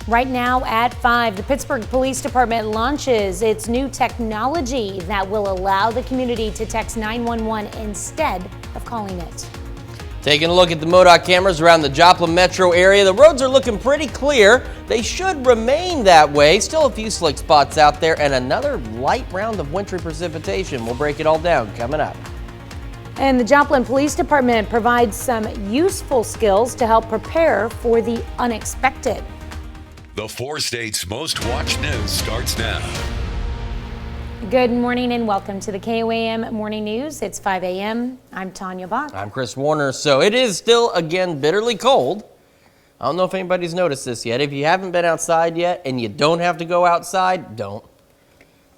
Right now at 5, the Pittsburgh Police Department launches its new technology that will allow the community to text 911 instead of calling it. Taking a look at the MoDOT cameras around the Joplin metro area, the roads are looking pretty clear. They should remain that way. Still a few slick spots out there and another light round of wintry precipitation. We'll break it all down coming up. And the Joplin Police Department provides some useful skills to help prepare for the unexpected. The 4 states' most watched news starts now. Good morning and welcome to the KOAM Morning News. It's 5 a.m. I'm Tanya Bach. I'm Chris Warner. So it is still, again, bitterly cold. I don't know if anybody's noticed this yet. If you haven't been outside yet and you don't have to go outside, don't.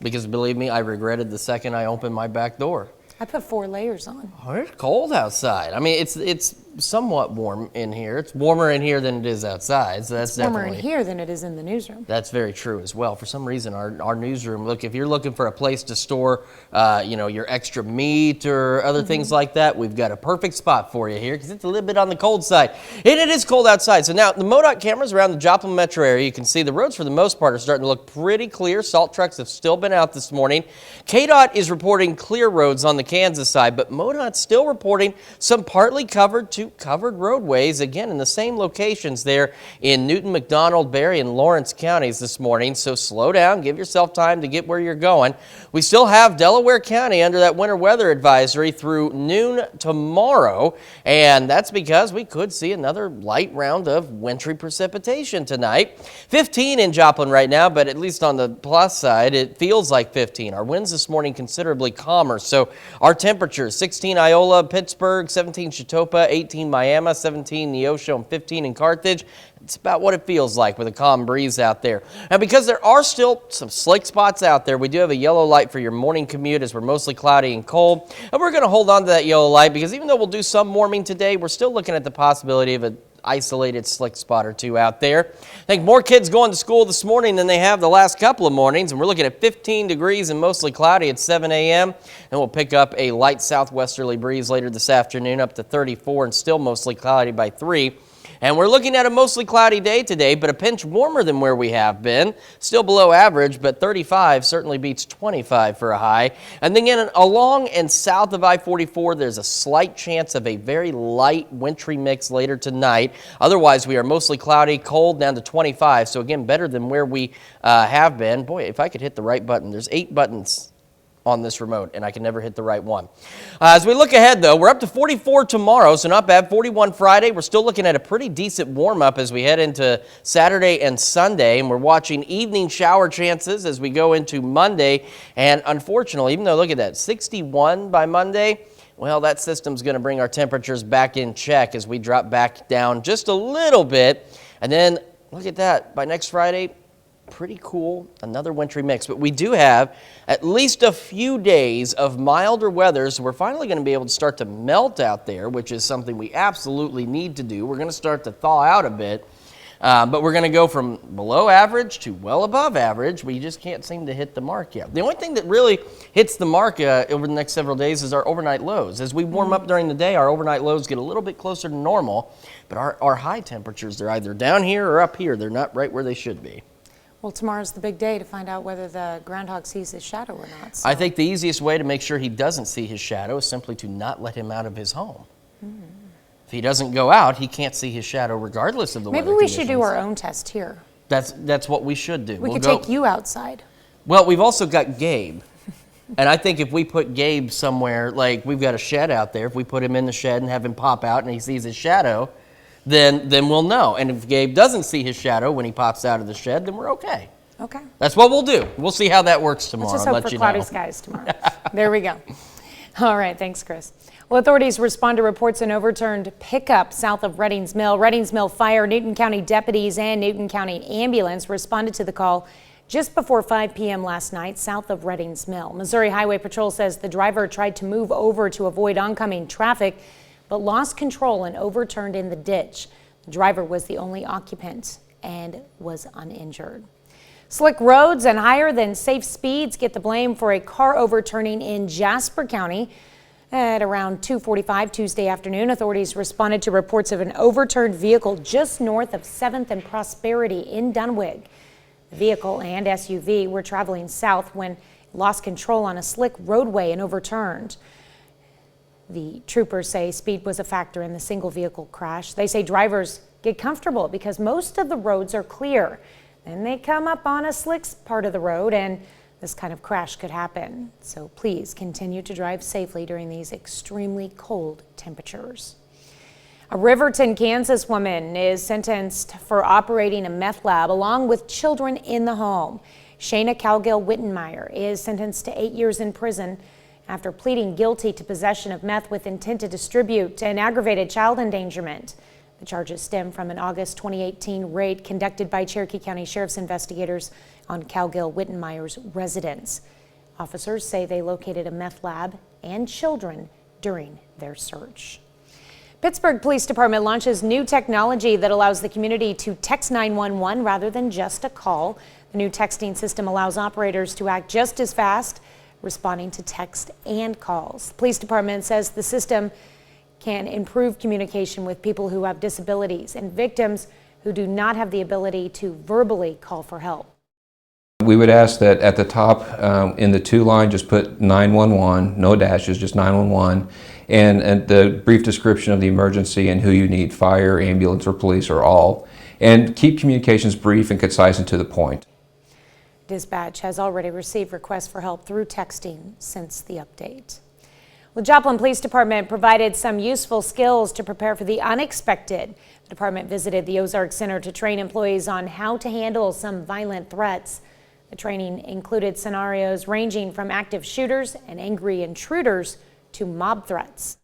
Because believe me, I regretted the second I opened my back door. I put 4 layers on. Oh, it's cold outside. I mean, it's somewhat warm in here. It's warmer in here than it is outside, so that's warmer definitely in here than it is in the newsroom. That's very true as well. For some reason, our newsroom, look, if you're looking for a place to store, your extra meat or other things like that, we've got a perfect spot for you here because it's a little bit on the cold side. And it is cold outside. So now the MoDOT cameras around the Joplin metro area, you can see the roads for the most part are starting to look pretty clear. Salt trucks have still been out this morning. KDOT is reporting clear roads on the Kansas side, but MoDOT's still reporting some partly covered to covered roadways, again, in the same locations there in Newton, McDonald, Berry, and Lawrence counties this morning. So slow down, give yourself time to get where you're going. We still have Delaware County under that winter weather advisory through noon tomorrow, and that's because we could see another light round of wintry precipitation tonight. 15 in Joplin right now, but at least on the plus side, it feels like 15. Our winds this morning considerably calmer, so our temperatures, 16 Iola, Pittsburgh, 17 Chetopa, 18 Miami, 17 Neosho, and 15 in Carthage. It's about what it feels like with a calm breeze out there. And because there are still some slick spots out there, we do have a yellow light for your morning commute as we're mostly cloudy and cold. And we're going to hold on to that yellow light because even though we'll do some warming today, we're still looking at the possibility of an isolated slick spot or two out there. I think more kids going to school this morning than they have the last couple of mornings, and we're looking at 15 degrees and mostly cloudy at 7 a.m. And we'll pick up a light southwesterly breeze later this afternoon up to 34 and still mostly cloudy by 3. And we're looking at a mostly cloudy day today, but a pinch warmer than where we have been. Still below average, but 35 certainly beats 25 for a high. And then again, along and south of I-44, there's a slight chance of a very light wintry mix later tonight. Otherwise, we are mostly cloudy, cold, down to 25. So again, better than where we have been. Boy, if I could hit the right button. There's 8 buttons on this remote, and I can never hit the right one. As we look ahead, though, we're up to 44 tomorrow, so not bad. 41 Friday. We're still looking at a pretty decent warm-up as we head into Saturday and Sunday, and we're watching evening shower chances as we go into Monday. And unfortunately, even though, look at that, 61 by Monday, well, that system's going to bring our temperatures back in check as we drop back down just a little bit. And then, look at that, by next Friday, pretty cool, another wintry mix. But we do have at least a few days of milder weather, so we're finally going to be able to start to melt out there, which is something we absolutely need to do. We're going to start to thaw out a bit, but we're going to go from below average to well above average. We just can't seem to hit the mark yet. The only thing that really hits the mark over the next several days is our overnight lows. As we warm up during the day, our overnight lows get a little bit closer to normal, but our high temperatures, they're either down here or up here. They're not right where they should be. Well, tomorrow's the big day to find out whether the groundhog sees his shadow or not. So. I think the easiest way to make sure he doesn't see his shadow is simply to not let him out of his home. If he doesn't go out, he can't see his shadow regardless of the weather Maybe we conditions. should do our own test here. That's what we should do. We could take you outside. Well, we've also got Gabe. And I think if we put Gabe somewhere, like we've got a shed out there, if we put him in the shed and have him pop out and he sees his shadow, then we'll know. And if Gabe doesn't see his shadow when he pops out of the shed, then we're okay. Okay. That's what we'll do. We'll see how that works tomorrow. Let's just hope for cloudy skies tomorrow. There we go. All right. Thanks, Chris. Well, authorities respond to reports an overturned pickup south of Reddings Mill. Reddings Mill Fire, Newton County deputies and Newton County Ambulance responded to the call just before 5 p.m. last night south of Reddings Mill. Missouri Highway Patrol says the driver tried to move over to avoid oncoming traffic, but lost control and overturned in the ditch. The driver was the only occupant and was uninjured. Slick roads and higher than safe speeds get the blame for a car overturning in Jasper County. At around 2:45 Tuesday afternoon, authorities responded to reports of an overturned vehicle just north of 7th and Prosperity in Dunwich. The vehicle and SUV were traveling south when it lost control on a slick roadway and overturned. The troopers say speed was a factor in the single vehicle crash. They say drivers get comfortable because most of the roads are clear. Then they come up on a slick part of the road and this kind of crash could happen. So please continue to drive safely during these extremely cold temperatures. A Riverton, Kansas woman is sentenced for operating a meth lab along with children in the home. Shayna Calgill Wittenmeyer is sentenced to 8 years in prison after pleading guilty to possession of meth with intent to distribute and aggravated child endangerment. The charges stem from an August 2018 raid conducted by Cherokee County Sheriff's investigators on Calgill Wittenmeyer's residence. Officers say they located a meth lab and children during their search. Pittsburgh Police Department launches new technology that allows the community to text 911 rather than just a call. The new texting system allows operators to act just as fast, responding to text and calls. The police department says the system can improve communication with people who have disabilities and victims who do not have the ability to verbally call for help. We would ask that at the top in the to line, just put 911, no dashes, just 911, and the brief description of the emergency and who you need, fire, ambulance, or police, or all. And keep communications brief and concise and to the point. Dispatch has already received requests for help through texting since the update. The Joplin Police Department provided some useful skills to prepare for the unexpected. The department visited the Ozark Center to train employees on how to handle some violent threats. The training included scenarios ranging from active shooters and angry intruders to mob threats.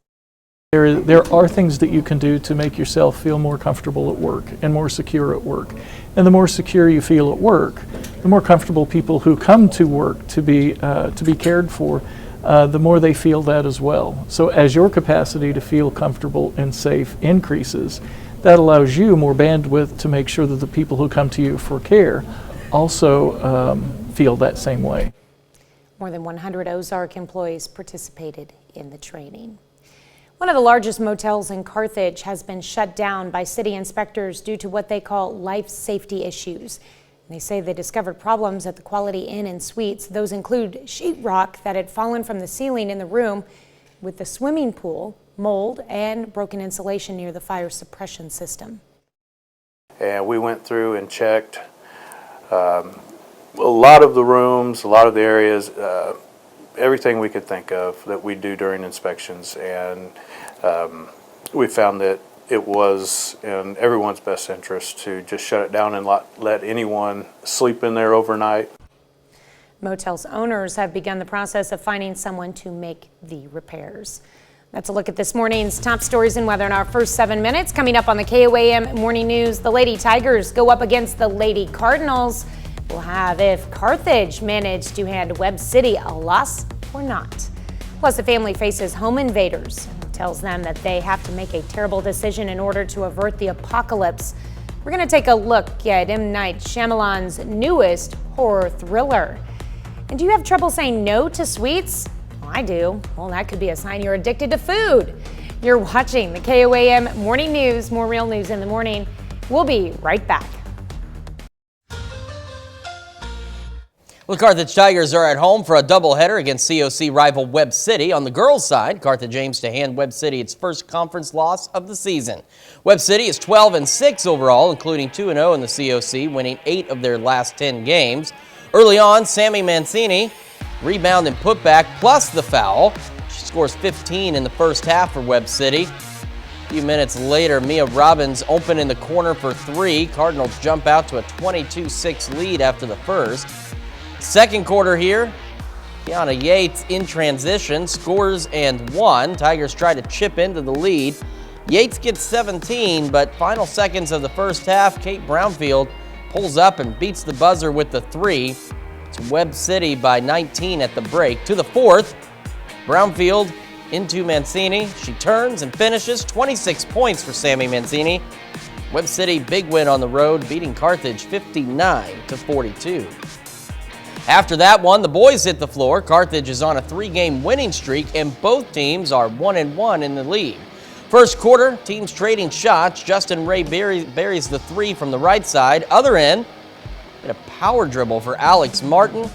There are things that you can do to make yourself feel more comfortable at work and more secure at work. And the more secure you feel at work, the more comfortable people who come to work to be cared for, the more they feel that as well. So as your capacity to feel comfortable and safe increases, that allows you more bandwidth to make sure that the people who come to you for care also feel that same way. More than 100 Ozark employees participated in the training. One of the largest motels in Carthage has been shut down by city inspectors due to what they call life safety issues. They say they discovered problems at the Quality Inn and Suites. Those include sheetrock that had fallen from the ceiling in the room with the swimming pool, mold, and broken insulation near the fire suppression system. And we went through and checked a lot of the rooms, a lot of the areas, everything we could think of that we do during inspections, and we found that it was in everyone's best interest to just shut it down and let anyone sleep in there overnight. Motel's owners have begun the process of finding someone to make the repairs. That's a look at this morning's top stories and weather in our first 7 minutes. Coming up on the KOAM Morning News, the Lady Tigers go up against the Lady Cardinals. We'll have if Carthage managed to hand Webb City a loss or not. Plus, the family faces home invaders and tells them that they have to make a terrible decision in order to avert the apocalypse. We're going to take a look at M. Night Shyamalan's newest horror thriller. And do you have trouble saying no to sweets? Well, I do. Well, that could be a sign you're addicted to food. You're watching the KOAM Morning News. More real news in the morning. We'll be right back. Well, the Carthage Tigers are at home for a doubleheader against COC rival Webb City. On the girls' side, Carthage aims to hand Webb City its first conference loss of the season. Webb City is 12-6 overall, including 2-0 in the COC, winning 8 of their last 10 games. Early on, Sammy Mancini, rebound and putback plus the foul. She scores 15 in the first half for Webb City. A few minutes later, Mia Robbins open in the corner for 3. Cardinals jump out to a 22-6 lead after the first. Second quarter here, Kiana Yates in transition, scores and 1. Tigers try to chip into the lead. Yates gets 17, but final seconds of the first half, Kate Brownfield pulls up and beats the buzzer with the 3. It's Webb City by 19 at the break. To the fourth, Brownfield into Mancini. She turns and finishes, 26 points for Sammy Mancini. Webb City big win on the road, beating Carthage 59-42. After that one, the boys hit the floor. Carthage is on a 3-game winning streak, and both teams are 1-1 in the league. First quarter, teams trading shots. Justin Ray buries the 3 from the right side. Other end, a power dribble for Alex Martin.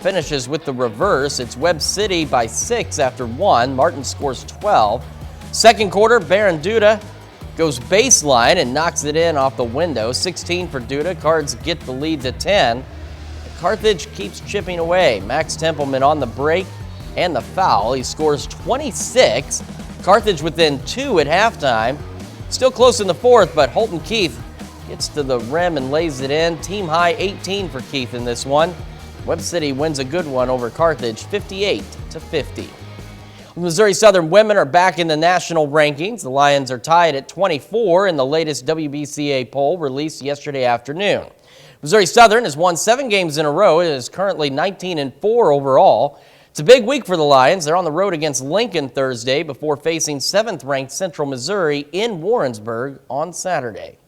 Finishes with the reverse. It's Webb City by 6 after 1. Martin scores 12. Second quarter, Baron Duda goes baseline and knocks it in off the window. 16 for Duda. Cards get the lead to 10. Carthage keeps chipping away. Max Templeman on the break and the foul. He scores 26. Carthage within 2 at halftime. Still close in the fourth, but Holton Keith gets to the rim and lays it in. Team high 18 for Keith in this one. Webb City wins a good one over Carthage, 58-50. Missouri Southern women are back in the national rankings. The Lions are tied at 24 in the latest WBCA poll released yesterday afternoon. Missouri Southern has won 7 games in a row. It is currently 19-4 overall. It's a big week for the Lions. They're on the road against Lincoln Thursday before facing 7th-ranked Central Missouri in Warrensburg on Saturday.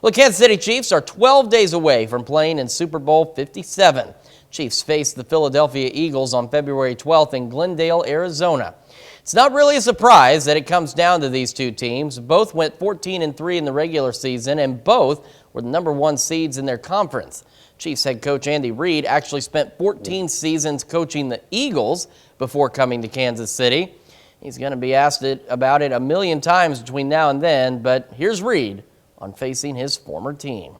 Well, the Kansas City Chiefs are 12 days away from playing in Super Bowl 57. Chiefs face the Philadelphia Eagles on February 12th in Glendale, Arizona. It's not really a surprise that it comes down to these two teams. Both went 14-3 in the regular season, and both were the #1 seeds in their conference. Chiefs head coach Andy Reid actually spent 14 seasons coaching the Eagles before coming to Kansas City. He's going to be asked about it a million times between now and then, but here's Reid on facing his former team.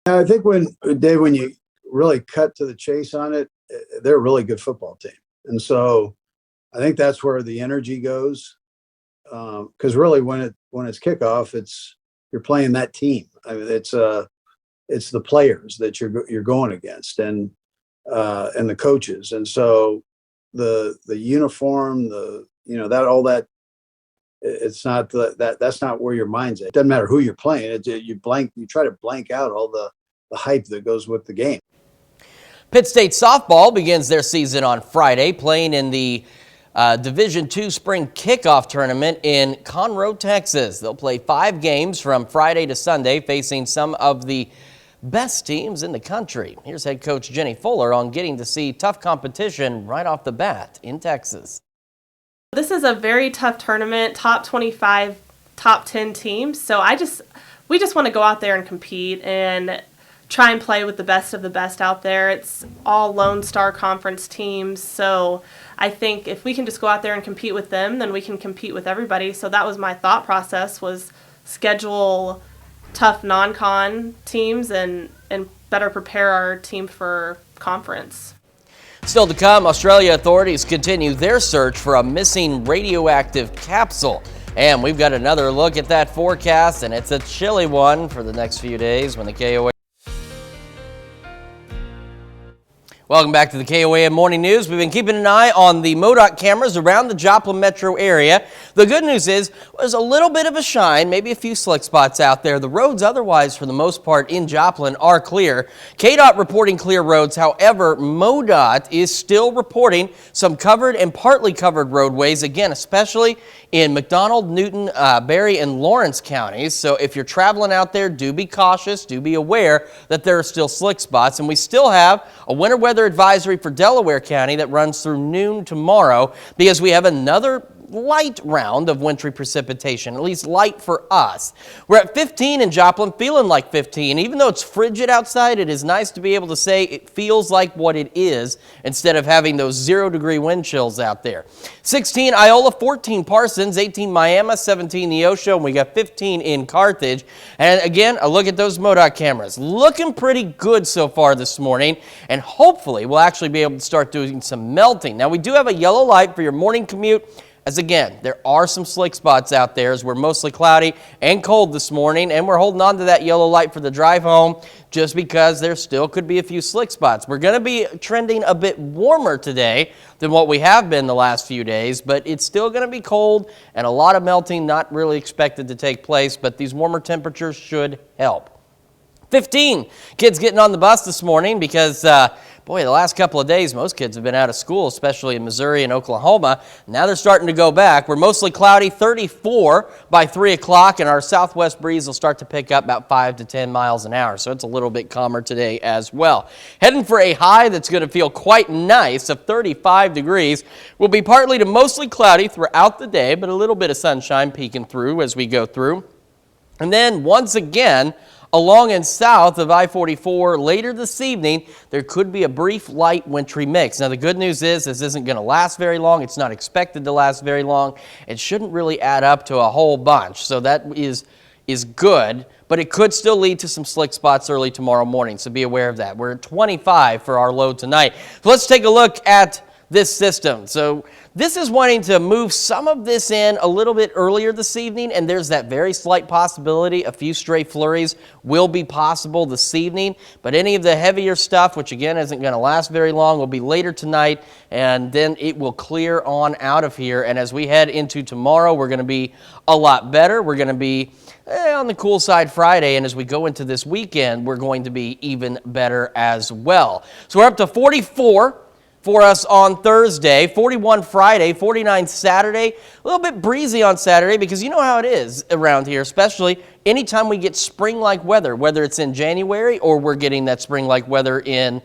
I think when you really cut to the chase on it, they're a really good football team. And so I think that's where the energy goes. Because really when it's kickoff, you're playing that team. I mean, it's the players that you're going against and the coaches. And so the uniform, all that, it's not that's not where your mind's at. It doesn't matter who you're playing. You try to blank out all the hype that goes with the game. Pitt State softball begins their season on Friday, playing in the Division II Spring Kickoff Tournament in Conroe, Texas. They'll play 5 games from Friday to Sunday, facing some of the best teams in the country. Here's head coach Jenny Fuller on getting to see tough competition right off the bat in Texas. This is a very tough tournament, top 25, top 10 teams. So we just want to go out there and compete and try and play with the best of the best out there. It's all Lone Star Conference teams. So I think if we can just go out there and compete with them, then we can compete with everybody. So that was my thought process, was schedule tough non-con teams and better prepare our team for conference. Still to come, Australia authorities continue their search for a missing radioactive capsule. And we've got another look at that forecast, and it's a chilly one for the next few days when the KOAM. Welcome back to the KOAM Morning News. We've been keeping an eye on the MoDOT cameras around the Joplin metro area. The good news is there's a little bit of a shine, maybe a few slick spots out there. The roads otherwise, for the most part, in Joplin are clear. KDOT reporting clear roads. However, MoDOT is still reporting some covered and partly covered roadways, again, especially in McDonald, Newton, Berry, and Lawrence counties. So if you're traveling out there, do be cautious, do be aware that there are still slick spots. And we still have a winter weather advisory for Delaware County that runs through noon tomorrow because we have another light round of wintry precipitation, at least light for us. We're at 15 in Joplin, feeling like 15. Even though it's frigid outside, it is nice to be able to say it feels like what it is instead of having those 0-degree wind chills out there. 16 Iola, 14 Parsons, 18 Miami, 17 Neosho, and we got 15 in Carthage. And again, a look at those MoDOT cameras. Looking pretty good so far this morning, and hopefully we'll actually be able to start doing some melting. Now, we do have a yellow light for your morning commute. As again, there are some slick spots out there as we're mostly cloudy and cold this morning, and we're holding on to that yellow light for the drive home just because there still could be a few slick spots. We're going to be trending a bit warmer today than what we have been the last few days, but it's still going to be cold and a lot of melting not really expected to take place, but these warmer temperatures should help. 15 kids getting on the bus this morning because boy, the last couple of days, most kids have been out of school, especially in Missouri and Oklahoma. Now they're starting to go back. We're mostly cloudy, 34 by 3 o'clock, and our southwest breeze will start to pick up about 5 to 10 miles an hour. So it's a little bit calmer today as well. Heading for a high that's going to feel quite nice of 35 degrees. Will be partly to mostly cloudy throughout the day, but a little bit of sunshine peeking through as we go through. And then once again, along and south of I-44 later this evening, there could be a brief light wintry mix. Now the good news is this isn't going to last very long. It's not expected to last very long. It shouldn't really add up to a whole bunch. So that is good, but it could still lead to some slick spots early tomorrow morning. So be aware of that. We're at 25 for our low tonight. So let's take a look at this system. So this is wanting to move some of this in a little bit earlier this evening, and there's that very slight possibility a few stray flurries will be possible this evening, but any of the heavier stuff, which again isn't going to last very long, will be later tonight, and then it will clear on out of here. And as we head into tomorrow, we're going to be a lot better. We're going to be on the cool side Friday, and as we go into this weekend, we're going to be even better as well. So we're up to 44 for us on Thursday, 41 Friday, 49 Saturday. A little bit breezy on Saturday because you know how it is around here, especially anytime we get spring-like weather, whether it's in January or we're getting that spring-like weather in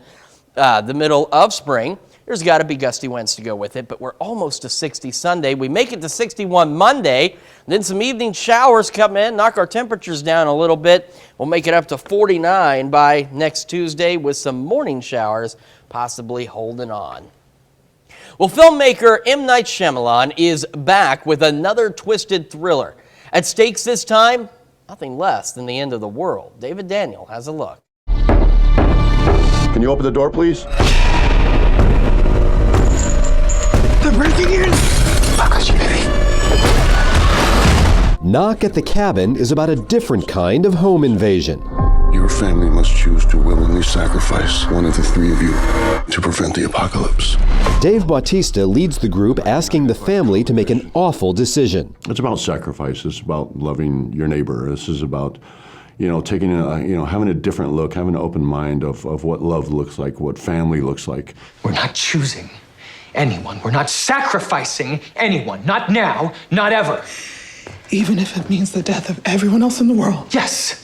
the middle of spring. There's got to be gusty winds to go with it, but we're almost to 60 Sunday. We make it to 61 Monday, then some evening showers come in, knock our temperatures down a little bit. We'll make it up to 49 by next Tuesday with some morning showers possibly holding on. Well, filmmaker M. Night Shyamalan is back with another twisted thriller. At stakes this time, nothing less than the end of the world. David Daniel has a look. Can you open the door, please? They're breaking in! Knock at the Cabin is about a different kind of home invasion. Your family must choose to willingly sacrifice one of the three of you to prevent the apocalypse. Dave Bautista leads the group asking the family to make an awful decision. It's about sacrifice. It's about loving your neighbor. This is about, taking having a different look, having an open mind of what love looks like, what family looks like. We're not choosing anyone. We're not sacrificing anyone. Not now, not ever. Even if it means the death of everyone else in the world. Yes.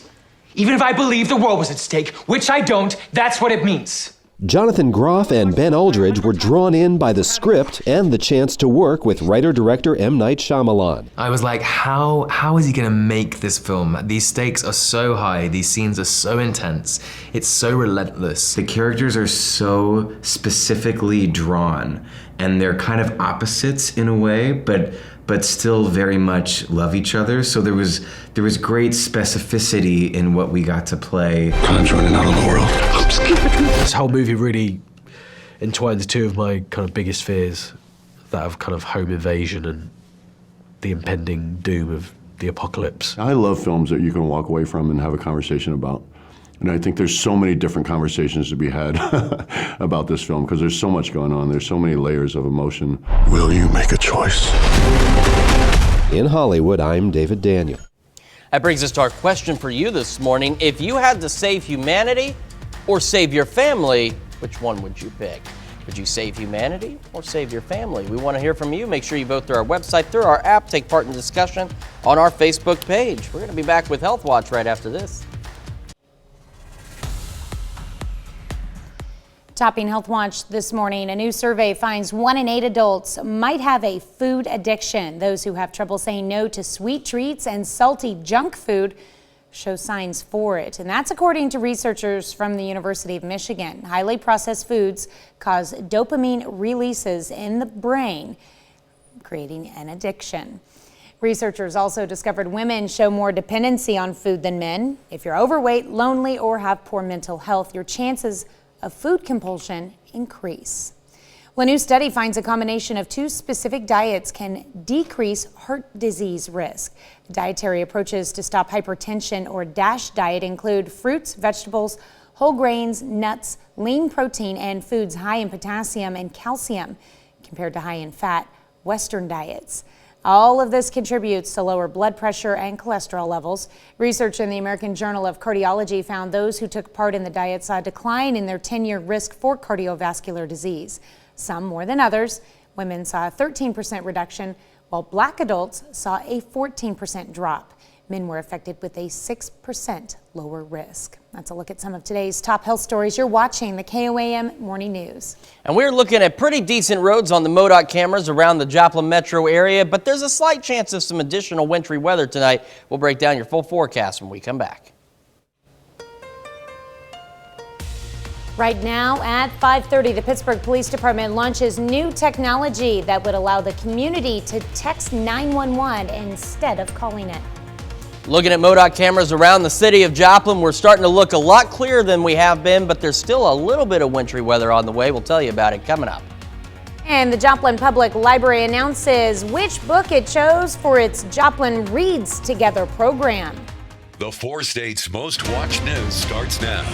Even if I believe the world was at stake, which I don't, that's what it means. Jonathan Groff and Ben Aldridge were drawn in by the script and the chance to work with writer-director M. Night Shyamalan. I was like, how is he going to make this film? These stakes are so high, these scenes are so intense, it's so relentless. The characters are so specifically drawn, and they're kind of opposites in a way, but still very much love each other. So there was great specificity in what we got to play. Time's running out on the world. I'm scared. This whole movie really entwines two of my kind of biggest fears, that of kind of home invasion and the impending doom of the apocalypse. I love films that you can walk away from and have a conversation about. And I think there's so many different conversations to be had about this film because there's so much going on. There's so many layers of emotion. Will you make a choice? In Hollywood, I'm David Daniel. That brings us to our question for you this morning. If you had to save humanity or save your family, which one would you pick? Would you save humanity or save your family? We want to hear from you. Make sure you vote through our website, through our app, take part in the discussion on our Facebook page. We're going to be back with Health Watch right after this. Topping Health Watch this morning, a new survey finds 1 in 8 adults might have a food addiction. Those who have trouble saying no to sweet treats and salty junk food show signs for it. And that's according to researchers from the University of Michigan. Highly processed foods cause dopamine releases in the brain, creating an addiction. Researchers also discovered women show more dependency on food than men. If you're overweight, lonely, or have poor mental health, your chances of food compulsion increase. Well, a new study finds a combination of 2 specific diets can decrease heart disease risk. Dietary approaches to stop hypertension or DASH diet include fruits, vegetables, whole grains, nuts, lean protein, and foods high in potassium and calcium compared to high in fat Western diets. All of this contributes to lower blood pressure and cholesterol levels. Research in the American Journal of Cardiology found those who took part in the diet saw a decline in their 10-year risk for cardiovascular disease. Some more than others. Women saw a 13% reduction, while Black adults saw a 14% drop. Men were affected with a 6% lower risk. That's a look at some of today's top health stories. You're watching the KOAM Morning News. And we're looking at pretty decent roads on the MoDOT cameras around the Joplin metro area, but there's a slight chance of some additional wintry weather tonight. We'll break down your full forecast when we come back. Right now at 5:30, the Pittsburgh Police Department launches new technology that would allow the community to text 911 instead of calling it. Looking at MoDOT cameras around the city of Joplin, we're starting to look a lot clearer than we have been, but there's still a little bit of wintry weather on the way. We'll tell you about it coming up. And the Joplin Public Library announces which book it chose for its Joplin Reads Together program. The 4 states' most watched news starts now.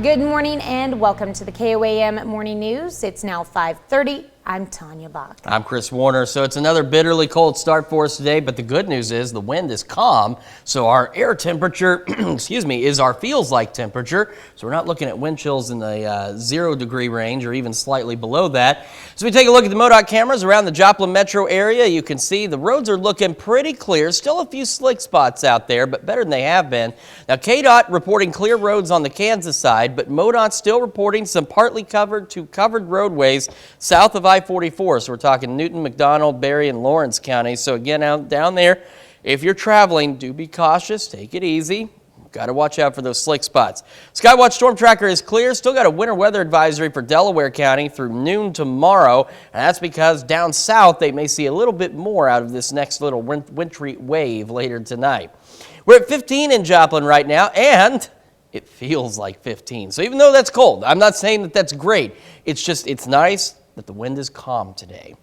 Good morning and welcome to the KOAM Morning News. It's now 5:30. I'm Tanya Bach. I'm Chris Warner. So it's another bitterly cold start for us today, but the good news is the wind is calm, so our air temperature, is our feels like temperature. So we're not looking at wind chills in the 0 degree range or even slightly below that. So we take a look at the MoDOT cameras around the Joplin metro area. You can see the roads are looking pretty clear. Still a few slick spots out there, but better than they have been. Now KDOT reporting clear roads on the Kansas side, but MoDOT still reporting some partly covered to covered roadways south of I-44, so we're talking Newton, McDonald, Berry, and Lawrence counties. So again, out down there, if you're traveling, do be cautious, take it easy. Got to watch out for those slick spots. Skywatch Storm Tracker is clear. Still got a winter weather advisory for Delaware County through noon tomorrow, and that's because down south they may see a little bit more out of this next little wintry wave later tonight. We're at 15 in Joplin right now, and it feels like 15. So even though that's cold, I'm not saying that that's great. It's nice that the wind is calm today.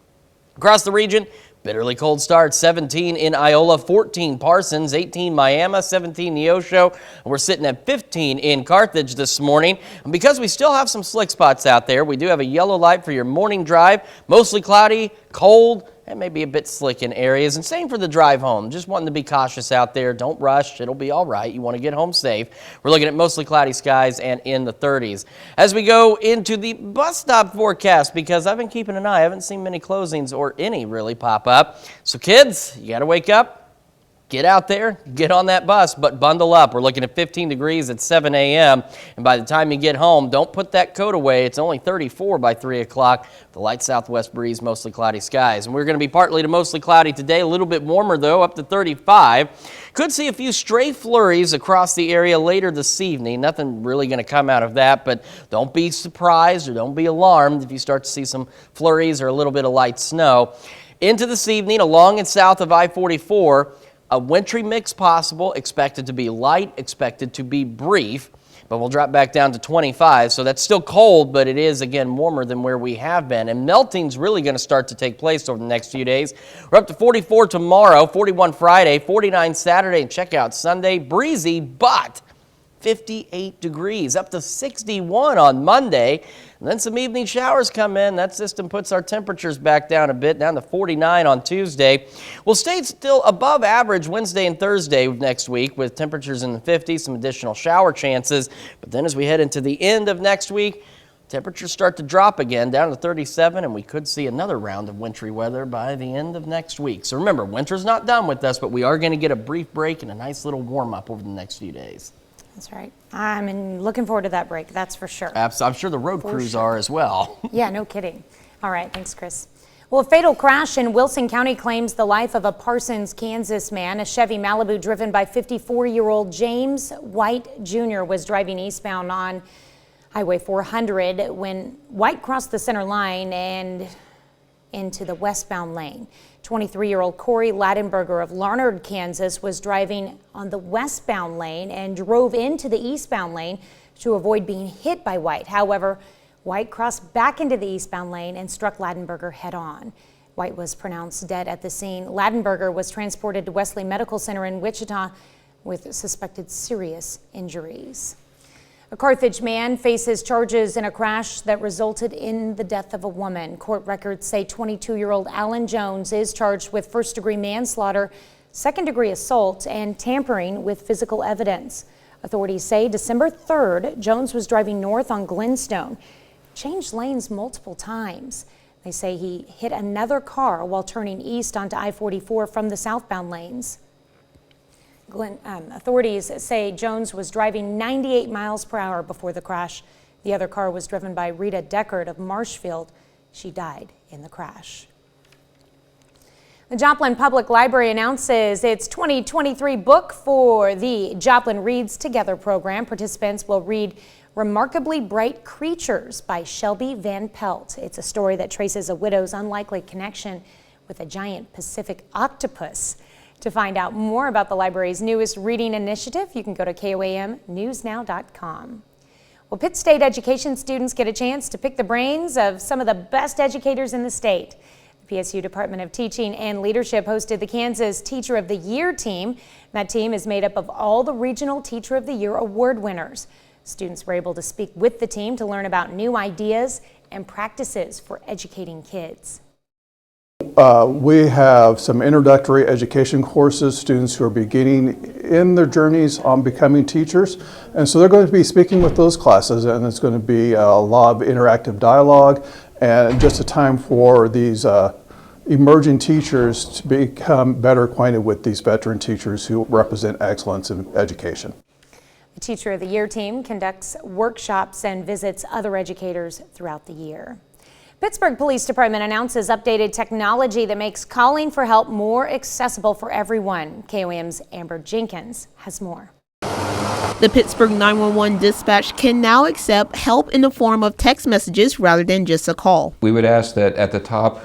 Across the region, bitterly cold start, 17 in Iola, 14 Parsons, 18 Miami, 17 Neosho, and we're sitting at 15 in Carthage this morning. And because we still have some slick spots out there, we do have a yellow light for your morning drive, mostly cloudy, cold, and maybe a bit slick in areas. And same for the drive home. Just wanting to be cautious out there. Don't rush. It'll be all right. You want to get home safe. We're looking at mostly cloudy skies and in the 30s. As we go into the bus stop forecast, because I've been keeping an eye. I haven't seen many closings or any really pop up. So kids, you got to wake up. Get out there, get on that bus, but bundle up. We're looking at 15 degrees at 7 a.m. And by the time you get home, don't put that coat away. It's only 34 by 3 o'clock. The light southwest breeze, mostly cloudy skies. And we're going to be partly to mostly cloudy today. A little bit warmer, though, up to 35. Could see a few stray flurries across the area later this evening. Nothing really going to come out of that, but don't be surprised or don't be alarmed if you start to see some flurries or a little bit of light snow. Into this evening, along and south of I-44, a wintry mix possible, expected to be light, expected to be brief, but we'll drop back down to 25. So that's still cold, but it is, again, warmer than where we have been. And melting's really going to start to take place over the next few days. We're up to 44 tomorrow, 41 Friday, 49 Saturday, and check out Sunday. Breezy, but 58 degrees, up to 61 on Monday. And then some evening showers come in. That system puts our temperatures back down a bit, down to 49 on Tuesday. We'll stay still above average Wednesday and Thursday of next week with temperatures in the 50s, some additional shower chances. But then as we head into the end of next week, temperatures start to drop again, down to 37, and we could see another round of wintry weather by the end of next week. So remember, winter's not done with us, but we are going to get a brief break and a nice little warm-up over the next few days. That's right. I'm looking forward to that break, that's for sure. Absolutely. I'm sure the road crews are as well. Yeah, no kidding. All right, thanks, Chris. Well, a fatal crash in Wilson County claims the life of a Parsons, Kansas man. A Chevy Malibu driven by 54-year-old James White Jr. was driving eastbound on Highway 400 when White crossed the center line and into the westbound lane. 23-year-old Corey Ladenberger of Larnard, Kansas was driving on the westbound lane and drove into the eastbound lane to avoid being hit by White. However, White crossed back into the eastbound lane and struck Ladenberger head-on. White was pronounced dead at the scene. Ladenberger was transported to Wesley Medical Center in Wichita with suspected serious injuries. A Carthage man faces charges in a crash that resulted in the death of a woman. Court records say 22-year-old Alan Jones is charged with first-degree manslaughter, second-degree assault, and tampering with physical evidence. Authorities say December 3rd, Jones was driving north on Glenstone, changed lanes multiple times. They say he hit another car while turning east onto I-44 from the southbound lanes. Authorities say Jones was driving 98 miles per hour before the crash. The other car was driven by Rita Deckard of Marshfield. She died in the crash. The Joplin Public Library announces its 2023 book for the Joplin Reads Together program. Participants will read Remarkably Bright Creatures by Shelby Van Pelt. It's a story that traces a widow's unlikely connection with a giant Pacific octopus. To find out more about the library's newest reading initiative, you can go to KOAMnewsnow.com. Well, Pitt State education students get a chance to pick the brains of some of the best educators in the state. The PSU Department of Teaching and Leadership hosted the Kansas Teacher of the Year team. That team is made up of all the Regional Teacher of the Year award winners. Students were able to speak with the team to learn about new ideas and practices for educating kids. We have some introductory education courses, students who are beginning in their journeys on becoming teachers. And so they're going to be speaking with those classes, and it's going to be a lot of interactive dialogue and just a time for these emerging teachers to become better acquainted with these veteran teachers who represent excellence in education. The Teacher of the Year team conducts workshops and visits other educators throughout the year. Pittsburgh Police Department announces updated technology that makes calling for help more accessible for everyone. KOAM's Amber Jenkins has more. The Pittsburgh 911 dispatch can now accept help in the form of text messages rather than just a call. We would ask that at the top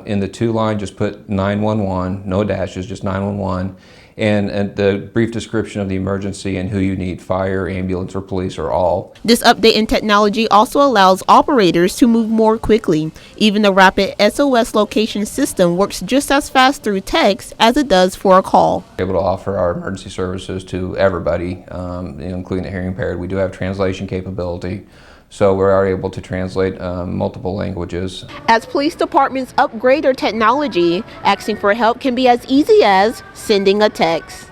in the to line, just put 911, no dashes, just 911. And the brief description of the emergency and who you need, fire, ambulance, or police, or all. This update in technology also allows operators to move more quickly. Even the rapid SOS location system works just as fast through text as it does for a call. We're able to offer our emergency services to everybody, including the hearing impaired. We do have translation capability. So we are able to translate multiple languages. As police departments upgrade their technology, asking for help can be as easy as sending a text.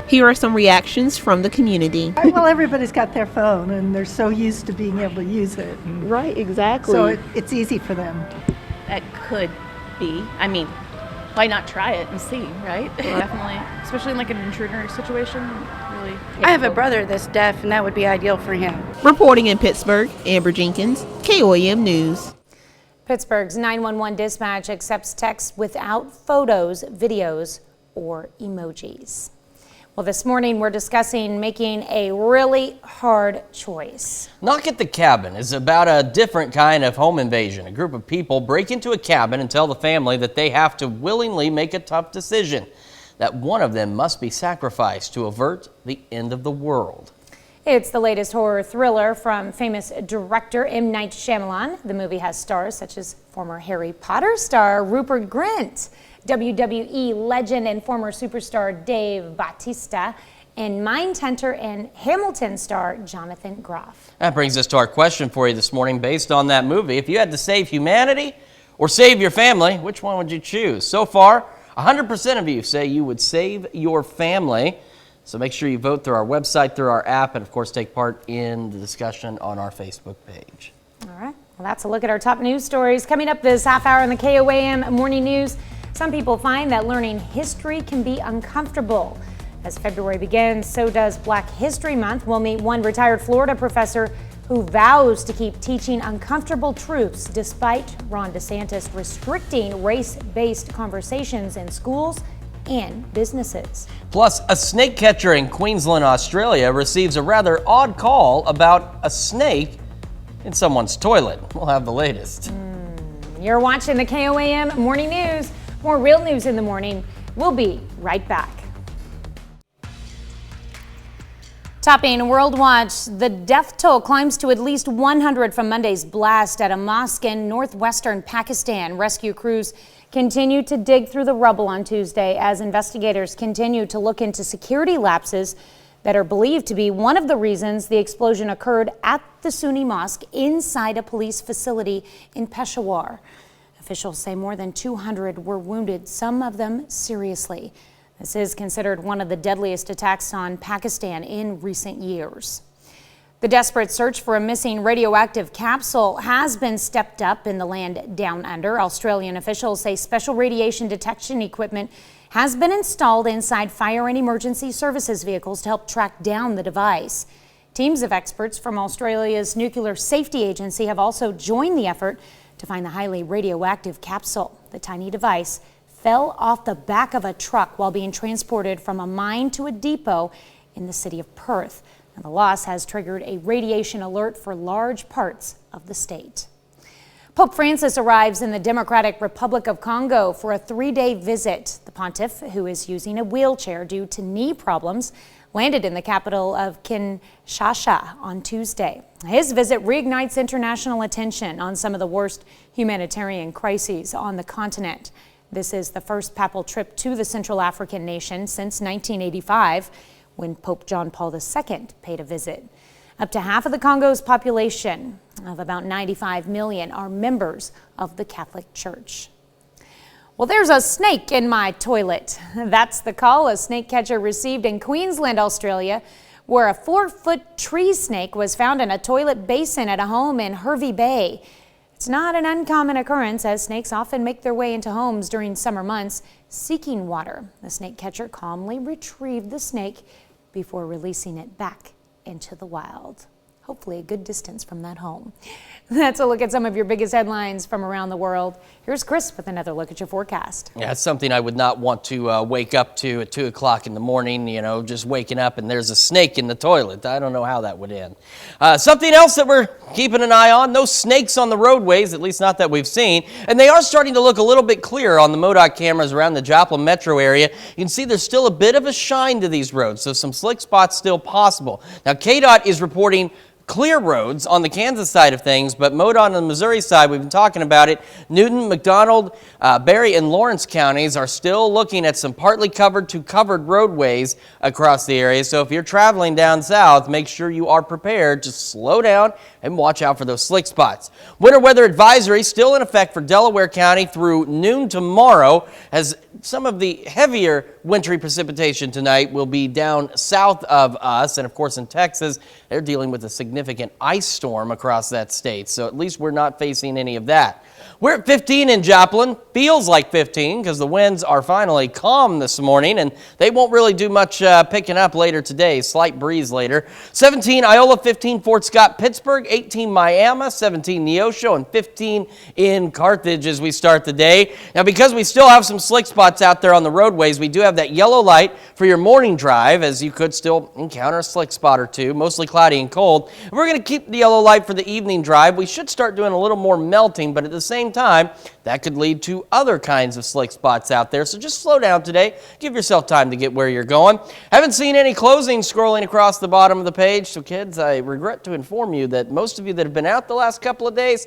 Here are some reactions from the community. Well, everybody's got their phone and they're so used to being able to use it. Right, exactly. So it's easy for them. That could be. I mean, why not try it and see, right? Definitely, especially in like an intruder situation. Really. I have a brother that's deaf, and that would be ideal for him. Reporting in Pittsburgh, Amber Jenkins, KOAM News. Pittsburgh's 911 dispatch accepts texts without photos, videos, or emojis. Well, this morning we're discussing making a really hard choice. Knock at the Cabin is about a different kind of home invasion. A group of people break into a cabin and tell the family that they have to willingly make a tough decision, that one of them must be sacrificed to avert the end of the world. It's the latest horror thriller from famous director M. Night Shyamalan. The movie has stars such as former Harry Potter star Rupert Grint, WWE legend and former superstar Dave Bautista, and Mindhunter and Hamilton star Jonathan Groff. That brings us to our question for you this morning based on that movie. If you had to save humanity or save your family, which one would you choose? So far, 100% of you say you would save your family. So make sure you vote through our website, through our app, and of course take part in the discussion on our Facebook page. All right, well, that's a look at our top news stories. Coming up this half hour in the KOAM Morning News, some people find that learning history can be uncomfortable. As February begins, so does Black History Month. We'll meet one retired Florida professor who vows to keep teaching uncomfortable truths despite Ron DeSantis restricting race-based conversations in schools and businesses. Plus, a snake catcher in Queensland, Australia receives a rather odd call about a snake in someone's toilet. We'll have the latest. You're watching the KOAM Morning News. More real news in the morning. We'll be right back. Topping World Watch, the death toll climbs to at least 100 from Monday's blast at a mosque in northwestern Pakistan. Rescue crews continue to dig through the rubble on Tuesday as investigators continue to look into security lapses that are believed to be one of the reasons the explosion occurred at the Sunni mosque inside a police facility in Peshawar. Officials say more than 200 were wounded, some of them seriously. This is considered one of the deadliest attacks on Pakistan in recent years. The desperate search for a missing radioactive capsule has been stepped up in the land down under. Australian officials say special radiation detection equipment has been installed inside fire and emergency services vehicles to help track down the device. Teams of experts from Australia's Nuclear Safety Agency have also joined the effort to find the highly radioactive capsule. The tiny device fell off the back of a truck while being transported from a mine to a depot in the city of Perth. And the loss has triggered a radiation alert for large parts of the state. Pope Francis arrives in the Democratic Republic of Congo for a 3-day visit. The pontiff, who is using a wheelchair due to knee problems, landed in the capital of Kinshasa on Tuesday. His visit reignites international attention on some of the worst humanitarian crises on the continent. This is the first papal trip to the Central African nation since 1985, when Pope John Paul II paid a visit. Up to half of the Congo's population, of about 95 million, are members of the Catholic Church. Well, there's a snake in my toilet. That's the call a snake catcher received in Queensland, Australia, where a 4-foot tree snake was found in a toilet basin at a home in Hervey Bay. It's not an uncommon occurrence, as snakes often make their way into homes during summer months seeking water. The snake catcher calmly retrieved the snake before releasing it back into the wild. Hopefully a good distance from that home. That's a look at some of your biggest headlines from around the world. Here's Chris with another look at your forecast. Yeah, it's something I would not want to wake up to at 2 o'clock in the morning, just waking up and there's a snake in the toilet. I don't know how that would end. Something else that we're keeping an eye on, no snakes on the roadways, at least not that we've seen. And they are starting to look a little bit clearer on the MoDOT cameras around the Joplin metro area. You can see there's still a bit of a shine to these roads, so some slick spots still possible. Now, KDOT is reporting clear roads on the Kansas side of things, but MoDOT on the Missouri side, we've been talking about it. Newton, McDonald, Berry, and Lawrence counties are still looking at some partly covered to covered roadways across the area. So if you're traveling down south, make sure you are prepared to slow down and watch out for those slick spots. Winter weather advisory still in effect for Delaware County through noon tomorrow, as some of the heavier wintry precipitation tonight will be down south of us. And of course in Texas, they're dealing with a significant ice storm across that state. So at least we're not facing any of that. We're at 15 in Joplin. Feels like 15 because the winds are finally calm this morning, and they won't really do much picking up later today. Slight breeze later. 17 Iola, 15 Fort Scott, Pittsburgh, 18 Miami, 17 Neosho, and 15 in Carthage as we start the day. Now, because we still have some slick spots out there on the roadways, we do have that yellow light for your morning drive, as you could still encounter a slick spot or two, mostly cloudy and cold. We're going to keep the yellow light for the evening drive. We should start doing a little more melting, but at the same time, that could lead to other kinds of slick spots out there. So just slow down today. Give yourself time to get where you're going. Haven't seen any closings scrolling across the bottom of the page. So kids, I regret to inform you that most of you that have been out the last couple of days,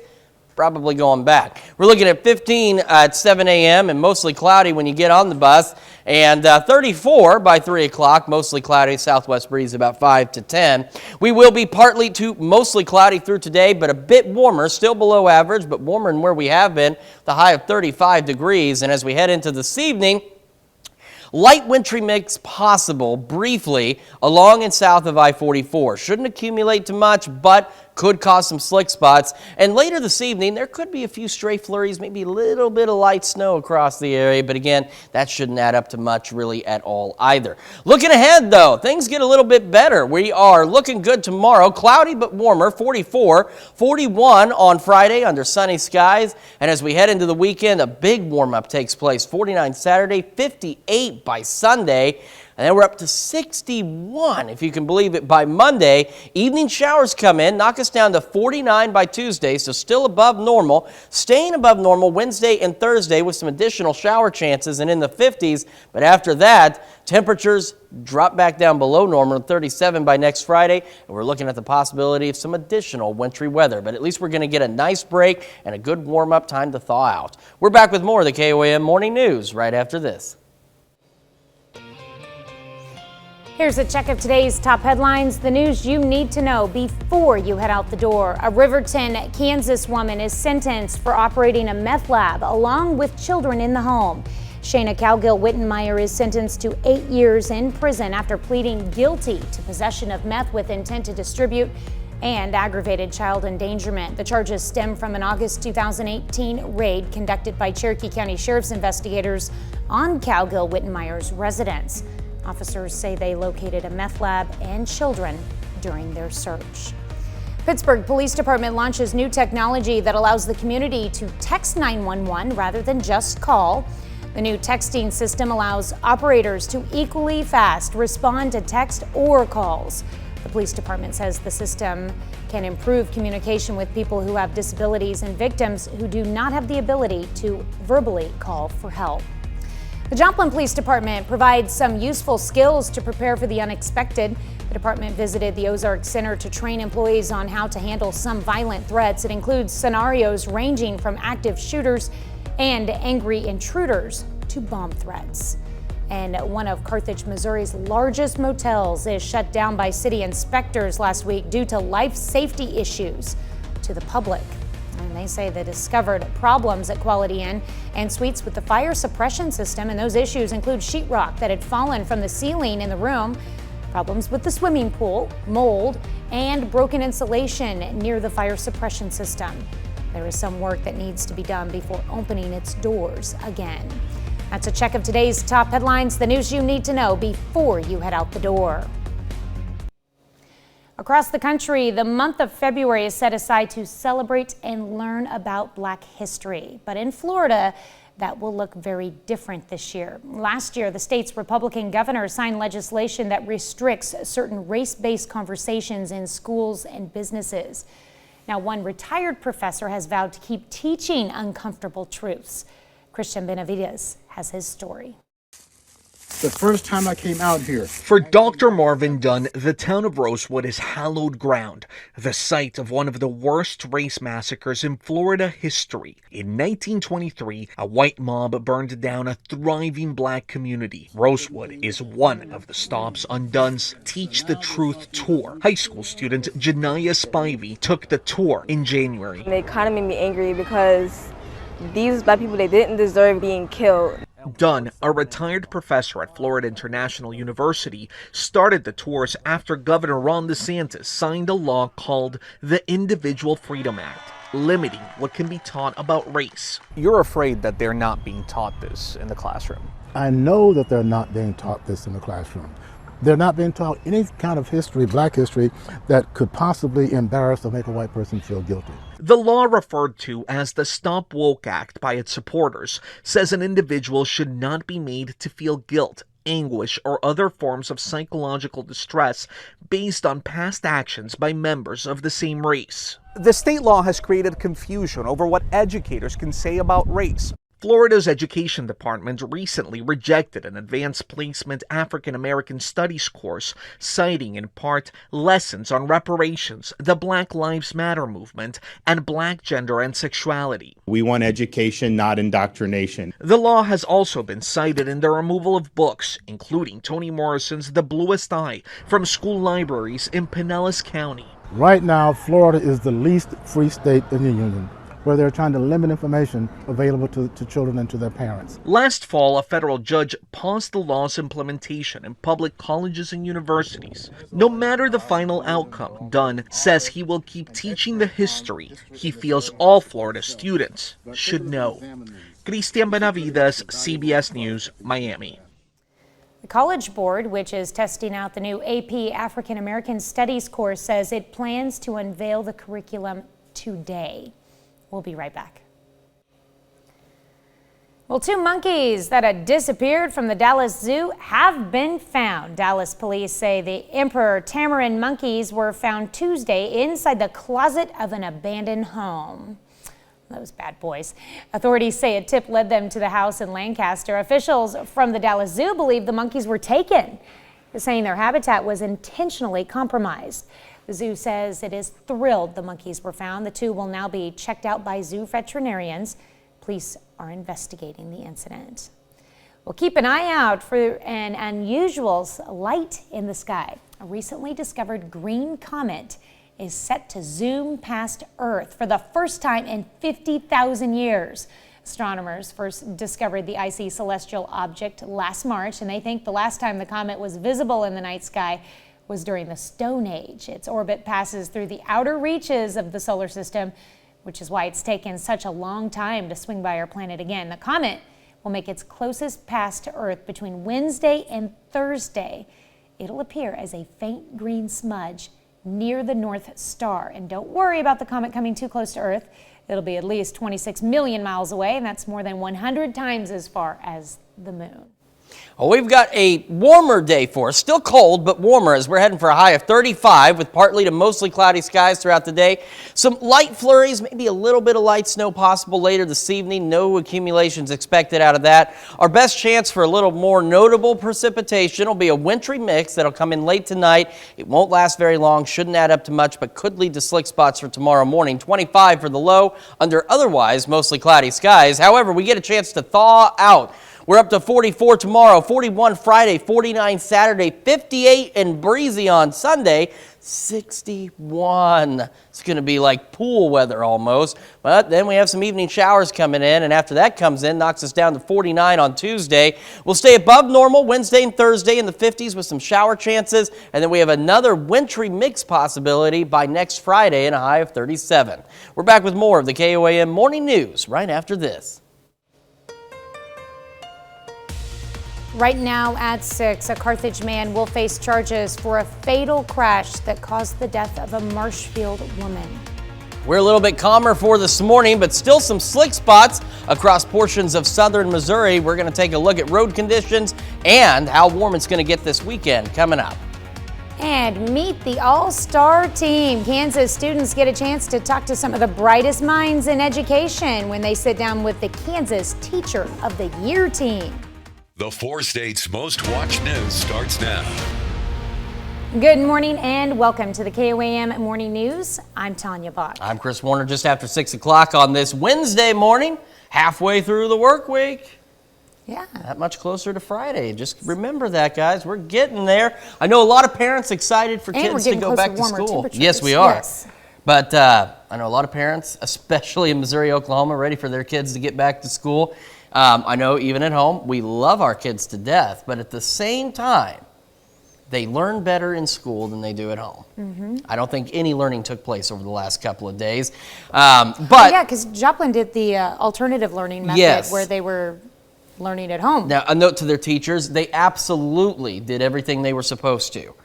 probably going back. We're looking at 15 at 7 a.m. and mostly cloudy when you get on the bus, and 34 by 3 o'clock, mostly cloudy, southwest breeze about 5 to 10. We will be partly to mostly cloudy through today, but a bit warmer, still below average, but warmer than where we have been, the high of 35 degrees. And as we head into this evening, light wintry mix possible briefly along and south of I-44. Shouldn't accumulate too much, but could cause some slick spots. And later this evening, there could be a few stray flurries, maybe a little bit of light snow across the area. But again, that shouldn't add up to much really at all either. Looking ahead, though, things get a little bit better. We are looking good tomorrow. Cloudy but warmer, 44, 41 on Friday under sunny skies. And as we head into the weekend, a big warm-up takes place. 49 Saturday, 58 by Sunday. And then we're up to 61, if you can believe it, by Monday. Evening showers come in, knock us down to 49 by Tuesday, so still above normal. Staying above normal Wednesday and Thursday with some additional shower chances and in the 50s. But after that, temperatures drop back down below normal, 37 by next Friday. And we're looking at the possibility of some additional wintry weather. But at least we're going to get a nice break and a good warm-up time to thaw out. We're back with more of the KOAM Morning News right after this. Here's a check of today's top headlines, the news you need to know before you head out the door. A Riverton, Kansas woman is sentenced for operating a meth lab along with children in the home. Shayna Cowgill Wittenmeyer is sentenced to 8 years in prison after pleading guilty to possession of meth with intent to distribute and aggravated child endangerment. The charges stem from an August 2018 raid conducted by Cherokee County Sheriff's investigators on Cowgill Wittenmeyer's residence. Officers say they located a meth lab and children during their search. Pittsburgh Police Department launches new technology that allows the community to text 911 rather than just call. The new texting system allows operators to equally fast respond to text or calls. The police department says the system can improve communication with people who have disabilities and victims who do not have the ability to verbally call for help. The Joplin Police Department provides some useful skills to prepare for the unexpected. The department visited the Ozark Center to train employees on how to handle some violent threats. It includes scenarios ranging from active shooters and angry intruders to bomb threats. And one of Carthage, Missouri's largest motels is shut down by city inspectors last week due to life safety issues to the public. And they say they discovered problems at Quality Inn and Suites with the fire suppression system, and those issues include sheetrock that had fallen from the ceiling in the room, problems with the swimming pool, mold, and broken insulation near the fire suppression system. There is some work that needs to be done before opening its doors again. That's a check of today's top headlines, the news you need to know before you head out the door. Across the country, the month of February is set aside to celebrate and learn about Black history. But in Florida, that will look very different this year. Last year, the state's Republican governor signed legislation that restricts certain race-based conversations in schools and businesses. Now, one retired professor has vowed to keep teaching uncomfortable truths. Christian Benavides has his story. The first time I came out here. For Dr. Marvin Dunn, the town of Rosewood is hallowed ground, the site of one of the worst race massacres in Florida history. In 1923, a white mob burned down a thriving Black community. Rosewood is one of the stops on Dunn's Teach the Truth tour. High school student Janaya Spivey took the tour in January. They kind of made me angry because these Black people, they didn't deserve being killed. Dunn, a retired professor at Florida International University, started the tours after Governor Ron DeSantis signed a law called the Individual Freedom Act, limiting what can be taught about race. You're afraid that they're not being taught this in the classroom. I know that they're not being taught this in the classroom. They're not being taught any kind of history, Black history, that could possibly embarrass or make a white person feel guilty. The law, referred to as the Stop Woke Act by its supporters, says an individual should not be made to feel guilt, anguish, or other forms of psychological distress based on past actions by members of the same race. The state law has created confusion over what educators can say about race. Florida's Education Department recently rejected an advanced placement African American Studies course, citing in part lessons on reparations, the Black Lives Matter movement, and Black gender and sexuality. We want education, not indoctrination. The law has also been cited in the removal of books, including Toni Morrison's The Bluest Eye, from school libraries in Pinellas County. Right now, Florida is the least free state in the union, where they're trying to limit information available to children and to their parents. Last fall, a federal judge paused the law's implementation in public colleges and universities. No matter the final outcome, Dunn says he will keep teaching the history he feels all Florida students should know. Christian Benavides, CBS News, Miami. The College Board, which is testing out the new AP African American Studies course, says it plans to unveil the curriculum today. We'll be right back. Well, 2 monkeys that had disappeared from the Dallas Zoo have been found. Dallas police say the Emperor tamarin monkeys were found Tuesday inside the closet of an abandoned home. Those bad boys. Authorities say a tip led them to the house in Lancaster. Officials from the Dallas Zoo believe the monkeys were taken, saying their habitat was intentionally compromised. The zoo says it is thrilled the monkeys were found. The 2 will now be checked out by zoo veterinarians. Police are investigating the incident. Well, keep an eye out for an unusual light in the sky. A recently discovered green comet is set to zoom past Earth for the first time in 50,000 years. Astronomers first discovered the icy celestial object last March, and they think the last time the comet was visible in the night sky was during the Stone Age. Its orbit passes through the outer reaches of the solar system, which is why it's taken such a long time to swing by our planet again. The comet will make its closest pass to Earth between Wednesday and Thursday. It'll appear as a faint green smudge near the North Star. And don't worry about the comet coming too close to Earth. It'll be at least 26 million miles away, and that's more than 100 times as far as the moon. Well, we've got a warmer day for us. Still cold, but warmer as we're heading for a high of 35 with partly to mostly cloudy skies throughout the day. Some light flurries, maybe a little bit of light snow possible later this evening. No accumulations expected out of that. Our best chance for a little more notable precipitation will be a wintry mix that'll come in late tonight. It won't last very long, shouldn't add up to much, but could lead to slick spots for tomorrow morning. 25 for the low under otherwise mostly cloudy skies. However, we get a chance to thaw out. We're up to 44 tomorrow, 41 Friday, 49 Saturday, 58 and breezy on Sunday, 61. It's going to be like pool weather almost. But then we have some evening showers coming in, and after that comes in, knocks us down to 49 on Tuesday. We'll stay above normal Wednesday and Thursday in the 50s with some shower chances, and then we have another wintry mix possibility by next Friday and a high of 37. We're back with more of the KOAM Morning News right after this. Right now at 6, a Carthage man will face charges for a fatal crash that caused the death of a Marshfield woman. We're a little bit calmer for this morning, but still some slick spots across portions of southern Missouri. We're going to take a look at road conditions and how warm it's going to get this weekend coming up. And meet the all-star team. Kansas students get a chance to talk to some of the brightest minds in education when they sit down with the Kansas Teacher of the Year team. The 4 states' most watched news starts now. Good morning and welcome to the KOAM Morning News. I'm Tanya Bach. I'm Chris Warner, just after 6 o'clock on this Wednesday morning, halfway through the work week. Yeah. That much closer to Friday. Just remember that, guys. We're getting there. I know a lot of parents excited for kids to go back to school. Yes, we are. Yes. But I know a lot of parents, especially in Missouri, Oklahoma, ready for their kids to get back to school. I know even at home, we love our kids to death, but at the same time, they learn better in school than they do at home. Mm-hmm. I don't think any learning took place over the last couple of days. Yeah, because Joplin did the alternative learning method where they were learning at home. Now, a note to their teachers, they absolutely did everything they were supposed to.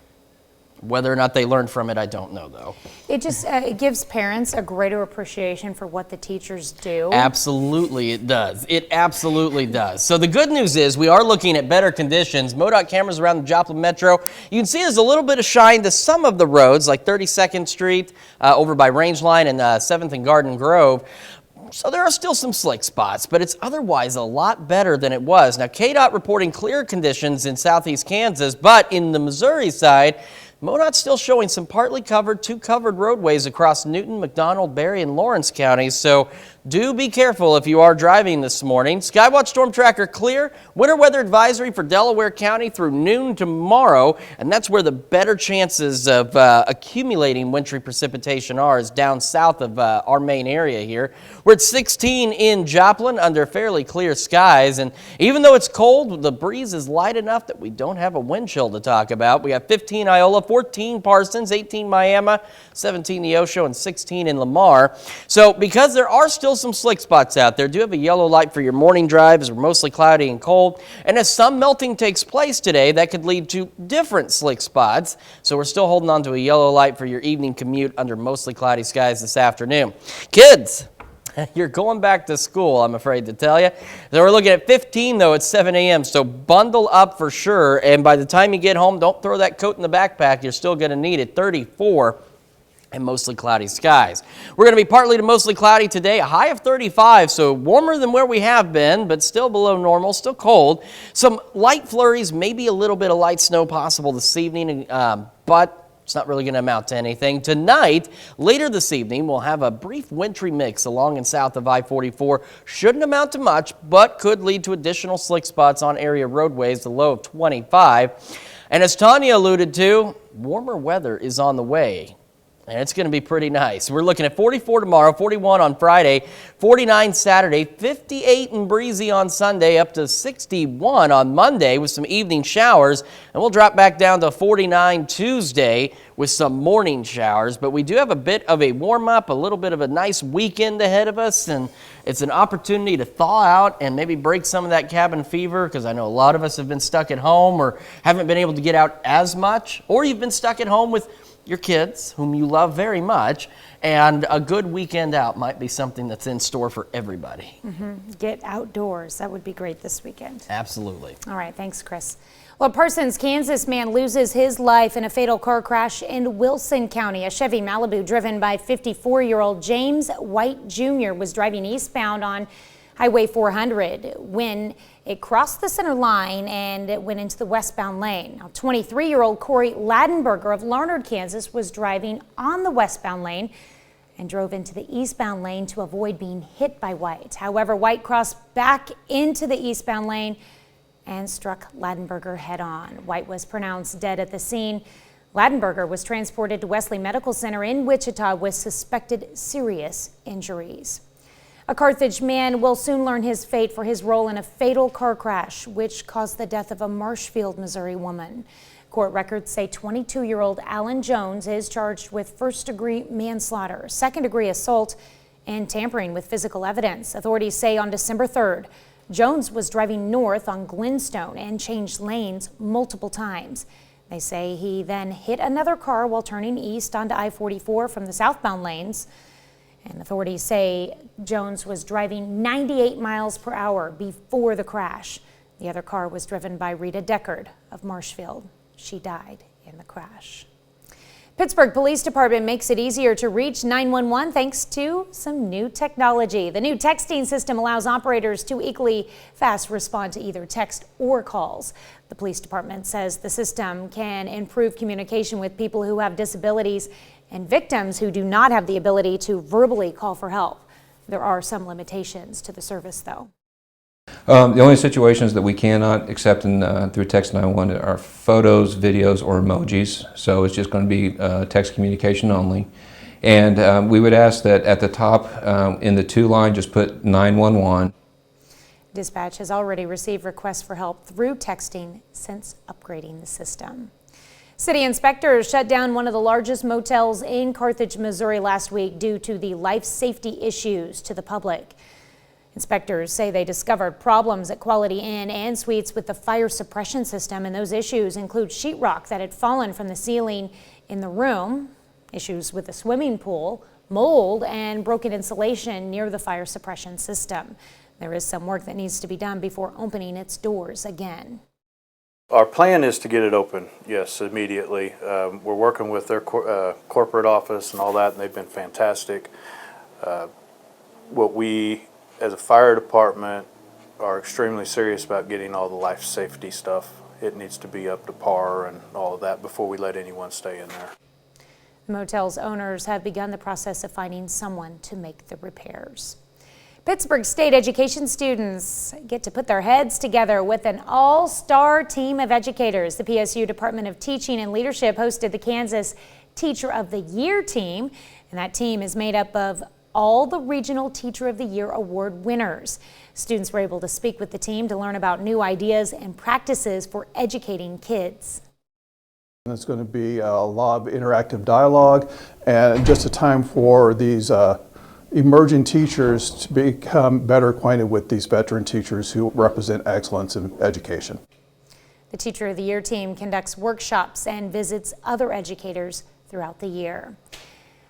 Whether or not they learned from it, I don't know, though. It just it gives parents a greater appreciation for what the teachers do. Absolutely, it does. It absolutely does. So the good news is we are looking at better conditions. MoDOT cameras around the Joplin Metro. You can see there's a little bit of shine to some of the roads, like 32nd Street over by Rangeline and 7th and Garden Grove. So there are still some slick spots, but it's otherwise a lot better than it was. Now, KDOT reporting clear conditions in southeast Kansas, but in the Missouri side, MoDOT's still showing some partly covered to covered roadways across Newton, McDonald, Berry, and Lawrence counties. So do be careful if you are driving this morning. Skywatch Storm Tracker clear. Winter weather advisory for Delaware County through noon tomorrow. And that's where the better chances of accumulating wintry precipitation are, is down south of our main area here. We're at 16 in Joplin under fairly clear skies. And even though it's cold, the breeze is light enough that we don't have a wind chill to talk about. We got 15 Iola, 14 Parsons, 18 Miami, 17 Neosho, and 16 in Lamar. So because there are still some slick spots out there, do have a yellow light for your morning drive as we're mostly cloudy and cold. And as some melting takes place today, that could lead to different slick spots. So we're still holding on to a yellow light for your evening commute under mostly cloudy skies this afternoon. Kids, you're going back to school, I'm afraid to tell you. So we're looking at 15, though, at 7 a.m., so bundle up for sure. And by the time you get home, don't throw that coat in the backpack. You're still going to need it. 34 and mostly cloudy skies. We're going to be partly to mostly cloudy today, a high of 35, so warmer than where we have been, but still below normal, still cold. Some light flurries, maybe a little bit of light snow possible this evening, but It's not really going to amount to anything. Tonight, later this evening, we'll have a brief wintry mix along and south of I-44. Shouldn't amount to much, but could lead to additional slick spots on area roadways, the low of 25. And as Tanya alluded to, warmer weather is on the way. And it's going to be pretty nice. We're looking at 44 tomorrow, 41 on Friday, 49 Saturday, 58 and breezy on Sunday, up to 61 on Monday with some evening showers. And we'll drop back down to 49 Tuesday with some morning showers. But we do have a bit of a warm up, a little bit of a nice weekend ahead of us. And it's an opportunity to thaw out and maybe break some of that cabin fever, because I know a lot of us have been stuck at home or haven't been able to get out as much, or you've been stuck at home with your kids, whom you love very much, and a good weekend out might be something that's in store for everybody. Get outdoors. That would be great this weekend. Absolutely. All right, thanks, Chris. Well, Parsons, Kansas man loses his life in a fatal car crash in Wilson County. A Chevy Malibu driven by 54-year-old James White Jr. was driving eastbound on Highway 400 when it crossed the center line and it went into the westbound lane. Now, 23-year-old Corey Ladenberger of Larned, Kansas was driving on the westbound lane and drove into the eastbound lane to avoid being hit by White. However, White crossed back into the eastbound lane and struck Ladenberger head on. White was pronounced dead at the scene. Ladenberger was transported to Wesley Medical Center in Wichita with suspected serious injuries. A Carthage man will soon learn his fate for his role in a fatal car crash, which caused the death of a Marshfield, Missouri woman. Court records say 22-year-old Alan Jones is charged with first-degree manslaughter, second-degree assault, and tampering with physical evidence. Authorities say on December 3rd, Jones was driving north on Glenstone and changed lanes multiple times. They say he then hit another car while turning east onto I-44 from the southbound lanes. And authorities say Jones was driving 98 miles per hour before the crash. The other car was driven by Rita Deckard of Marshfield. She died in the crash. Pittsburgh Police Department makes it easier to reach 911 thanks to some new technology. The new texting system allows operators to equally fast respond to either text or calls. The police department says the system can improve communication with people who have disabilities and victims who do not have the ability to verbally call for help. There are some limitations to the service, though. The only situations that we cannot accept through text 911 are photos, videos, or emojis. So it's just going to be text communication only. And we would ask that at the top in the to line, just put 911. Dispatch has already received requests for help through texting since upgrading the system. City inspectors shut down one of the largest motels in Carthage, Missouri last week due to the life safety issues to the public. Inspectors say they discovered problems at Quality Inn and Suites with the fire suppression system, and those issues include sheetrock that had fallen from the ceiling in the room, issues with the swimming pool, mold, and broken insulation near the fire suppression system. There is some work that needs to be done before opening its doors again. Our plan is to get it open, yes, immediately. We're working with their corporate office and all that, and they've been fantastic. What we, as a fire department, are extremely serious about getting all the life safety stuff. It needs to be up to par and all of that before we let anyone stay in there. The motel's owners have begun the process of finding someone to make the repairs. Pittsburgh State education students get to put their heads together with an all-star team of educators. The PSU Department of Teaching and Leadership hosted the Kansas Teacher of the Year team, and that team is made up of all the Regional Teacher of the Year award winners. Students were able to speak with the team to learn about new ideas and practices for educating kids. It's going to be a lot of interactive dialogue and just a time for these emerging teachers to become better acquainted with these veteran teachers who represent excellence in education. The Teacher of the Year team conducts workshops and visits other educators throughout the year.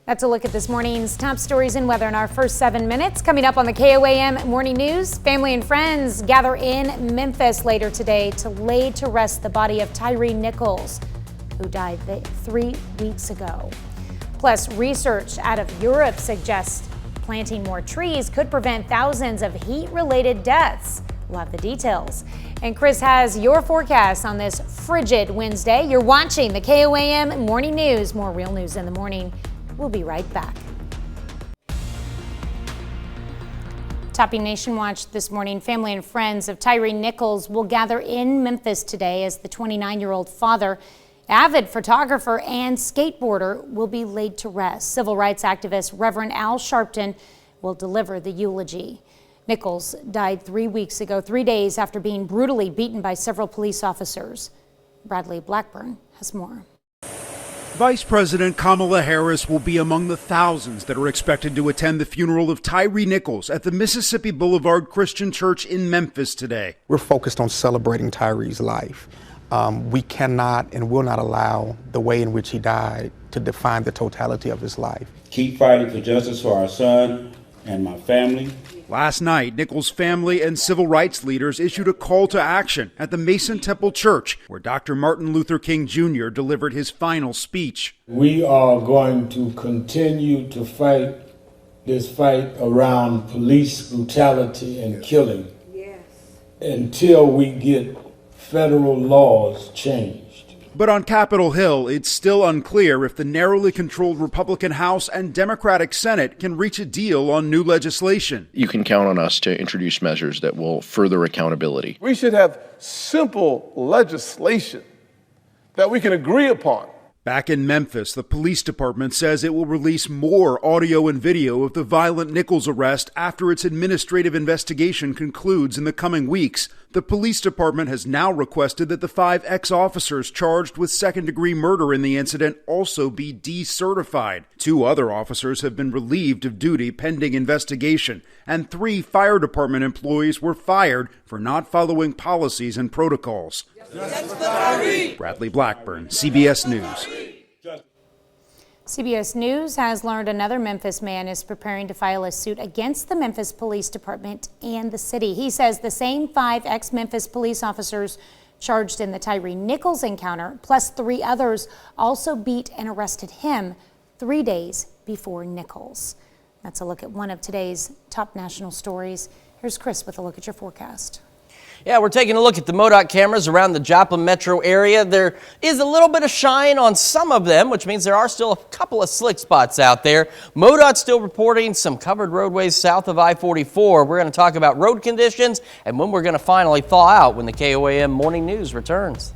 That's a look at this morning's top stories and weather in our first 7 minutes. Coming up on the KOAM Morning News, family and friends gather in Memphis later today to lay to rest the body of Tyree Nichols, who died 3 weeks ago. Plus, research out of Europe suggests planting more trees could prevent thousands of heat-related deaths. We'll have the details. And Chris has your forecast on this frigid Wednesday. You're watching the KOAM Morning News. More real news in the morning. We'll be right back. Topping Nation Watch this morning, family and friends of Tyree Nichols will gather in Memphis today as the 29-year-old father, avid photographer and skateboarder, will be laid to rest. Civil rights activist Reverend Al Sharpton will deliver the eulogy. Nichols died 3 weeks ago, 3 days after being brutally beaten by several police officers. Bradley Blackburn has more. Vice President Kamala Harris will be among the thousands that are expected to attend the funeral of Tyree Nichols at the Mississippi Boulevard Christian Church in Memphis today. We're focused on celebrating Tyree's life. We cannot and will not allow the way in which he died to define the totality of his life. Keep fighting for justice for our son and my family. Last night, Nichols' family and civil rights leaders issued a call to action at the Mason Temple Church, where Dr. Martin Luther King Jr. delivered his final speech. We are going to continue to fight this fight around police brutality and killing until we get federal laws changed. But on Capitol Hill, it's still unclear if the narrowly controlled Republican House and Democratic Senate can reach a deal on new legislation. You can count on us to introduce measures that will further accountability. We should have simple legislation that we can agree upon. Back in Memphis, the police department says it will release more audio and video of the violent Nichols arrest after its administrative investigation concludes in the coming weeks. The police department has now requested that the 5 ex-officers charged with second-degree murder in the incident also be decertified. 2 other officers have been relieved of duty pending investigation, and 3 fire department employees were fired for not following policies and protocols. Bradley Blackburn, CBS News. CBS News has learned another Memphis man is preparing to file a suit against the Memphis Police Department and the city. He says the same 5 ex-Memphis police officers charged in the Tyree Nichols encounter, plus 3 others, also beat and arrested him 3 days before Nichols. That's a look at one of today's top national stories. Here's Chris with a look at your forecast. Yeah, we're taking a look at the MoDOT cameras around the Joplin metro area. There is a little bit of shine on some of them, which means there are still a couple of slick spots out there. MoDOT's still reporting some covered roadways south of I-44. We're going to talk about road conditions and when we're going to finally thaw out when the KOAM Morning News returns.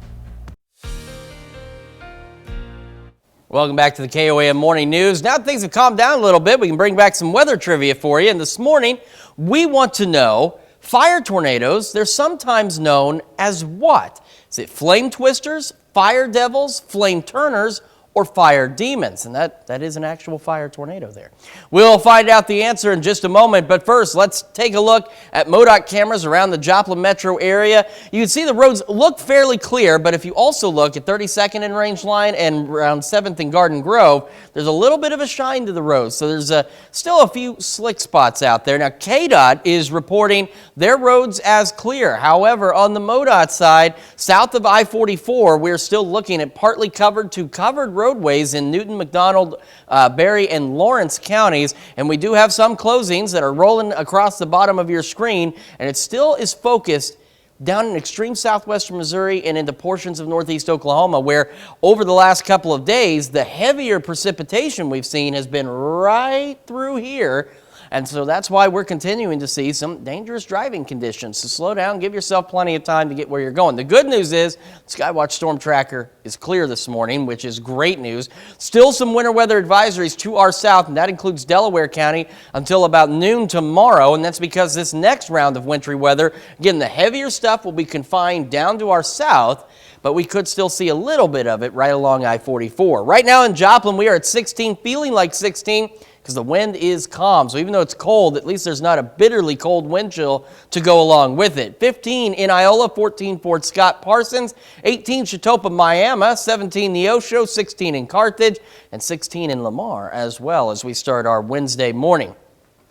Welcome back to the KOAM Morning News. Now that things have calmed down a little bit, we can bring back some weather trivia for you. And this morning, we want to know, fire tornadoes, they're sometimes known as what? Is it flame twisters, fire devils, flame turners, or fire demons? And that is an actual fire tornado there. We'll find out the answer in just a moment, but first let's take a look at MoDOT cameras around the Joplin metro area. You can see the roads look fairly clear, but if you also look at 32nd and Range Line and around 7th and Garden Grove, there's a little bit of a shine to the roads, so there's still a few slick spots out there. Now KDOT is reporting their roads as clear. However, on the MoDOT side, south of I-44, we're still looking at partly covered to covered roadways in Newton, McDonald, Berry, and Lawrence counties. And we do have some closings that are rolling across the bottom of your screen, and it still is focused down in extreme southwestern Missouri and into portions of northeast Oklahoma, where over the last couple of days, the heavier precipitation we've seen has been right through here. And so that's why we're continuing to see some dangerous driving conditions. So slow down, give yourself plenty of time to get where you're going. The good news is Skywatch Storm Tracker is clear this morning, which is great news. Still some winter weather advisories to our south, and that includes Delaware County until about noon tomorrow. And that's because this next round of wintry weather, again, the heavier stuff will be confined down to our south, but we could still see a little bit of it right along I-44. Right now in Joplin, we are at 16, feeling like 16, because the wind is calm. So even though it's cold, at least there's not a bitterly cold wind chill to go along with it. 15 in Iola, 14 Fort Scott Parsons, 18 Chetopa Miami, 17 Neosho, 16 in Carthage, and 16 in Lamar as well as we start our Wednesday morning.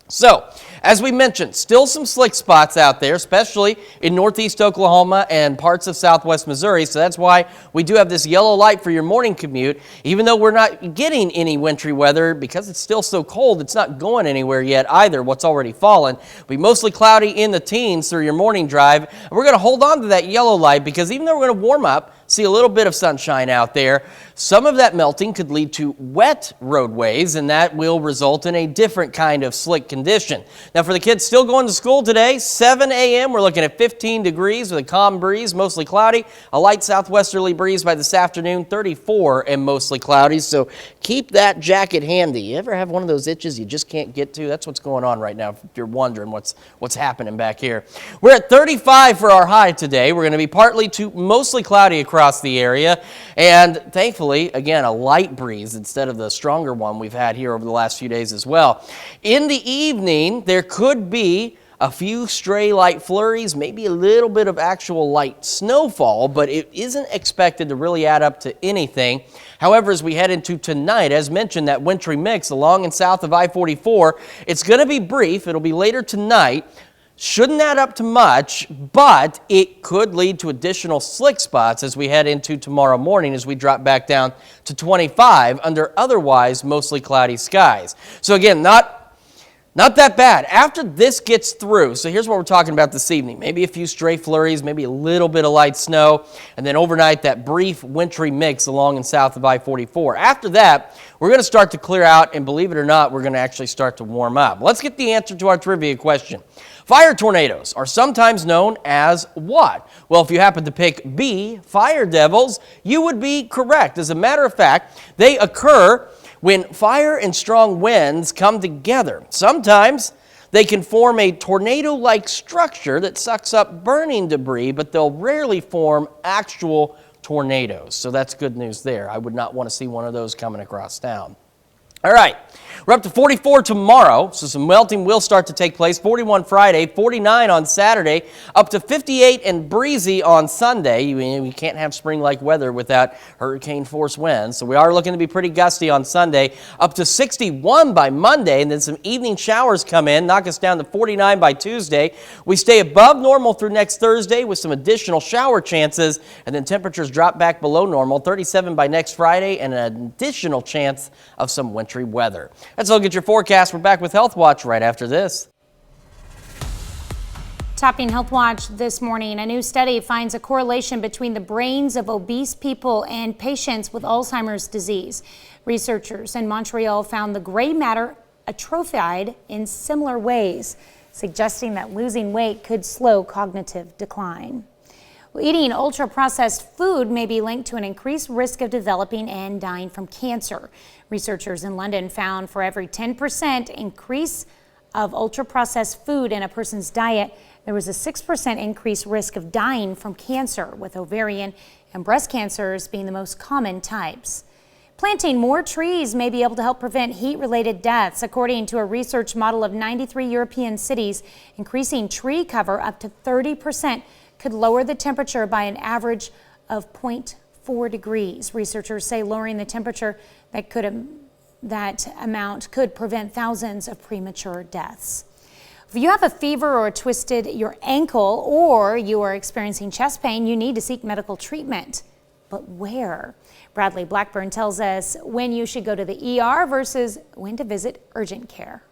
So, as we mentioned, still some slick spots out there, especially in northeast Oklahoma and parts of southwest Missouri. So that's why we do have this yellow light for your morning commute. Even though we're not getting any wintry weather, because it's still so cold, it's not going anywhere yet either, what's already fallen. It'll be mostly cloudy in the teens through your morning drive. And we're going to hold on to that yellow light because even though we're going to warm up, see a little bit of sunshine out there, some of that melting could lead to wet roadways, and that will result in a different kind of slick condition. Now, for the kids still going to school today, 7 a.m., we're looking at 15 degrees with a calm breeze, mostly cloudy. A light southwesterly breeze by this afternoon, 34 and mostly cloudy. So keep that jacket handy. You ever have one of those itches you just can't get to? That's what's going on right now, if you're wondering what's happening back here. We're at 35 for our high today. We're going to be partly to mostly cloudy across the area, and thankfully, again, a light breeze instead of the stronger one we've had here over the last few days as well. In the evening, there could be a few stray light flurries, maybe a little bit of actual light snowfall, but it isn't expected to really add up to anything. However, as we head into tonight, as mentioned, that wintry mix along and south of I-44, it's going to be brief. It'll be later tonight. Shouldn't add up to much, but it could lead to additional slick spots as we head into tomorrow morning as we drop back down to 25 under otherwise mostly cloudy skies. So again, not that bad. After this gets through, so here's what we're talking about this evening. Maybe a few stray flurries, maybe a little bit of light snow, and then overnight that brief wintry mix along and south of I-44. After that, we're going to start to clear out, and believe it or not, we're going to actually start to warm up. Let's get the answer to our trivia question. Fire tornadoes are sometimes known as what? Well, if you happen to pick B, fire devils, you would be correct. As a matter of fact, they occur when fire and strong winds come together. Sometimes they can form a tornado-like structure that sucks up burning debris, but they'll rarely form actual tornadoes. So that's good news there. I would not want to see one of those coming across town. All right, we're up to 44 tomorrow, so some melting will start to take place. 41 Friday, 49 on Saturday, up to 58 and breezy on Sunday. You can't have spring-like weather without hurricane-force winds, so we are looking to be pretty gusty on Sunday. Up to 61 by Monday, and then some evening showers come in, knock us down to 49 by Tuesday. We stay above normal through next Thursday with some additional shower chances, and then temperatures drop back below normal, 37 by next Friday, and an additional chance of some wintry weather. Let's look at your forecast. We're back with Health Watch right after this. Topping Health Watch this morning, a new study finds a correlation between the brains of obese people and patients with Alzheimer's disease. Researchers in Montreal found the gray matter atrophied in similar ways, suggesting that losing weight could slow cognitive decline. Eating ultra-processed food may be linked to an increased risk of developing and dying from cancer. Researchers in London found for every 10% increase of ultra-processed food in a person's diet, there was a 6% increased risk of dying from cancer, with ovarian and breast cancers being the most common types. Planting more trees may be able to help prevent heat-related deaths. According to a research model of 93 European cities, increasing tree cover up to 30% could lower the temperature by an average of 0.4 degrees. Researchers say lowering the temperature that amount could prevent thousands of premature deaths. If you have a fever or twisted your ankle, or you are experiencing chest pain, you need to seek medical treatment. But where? Bradley Blackburn tells us when you should go to the ER versus when to visit urgent care.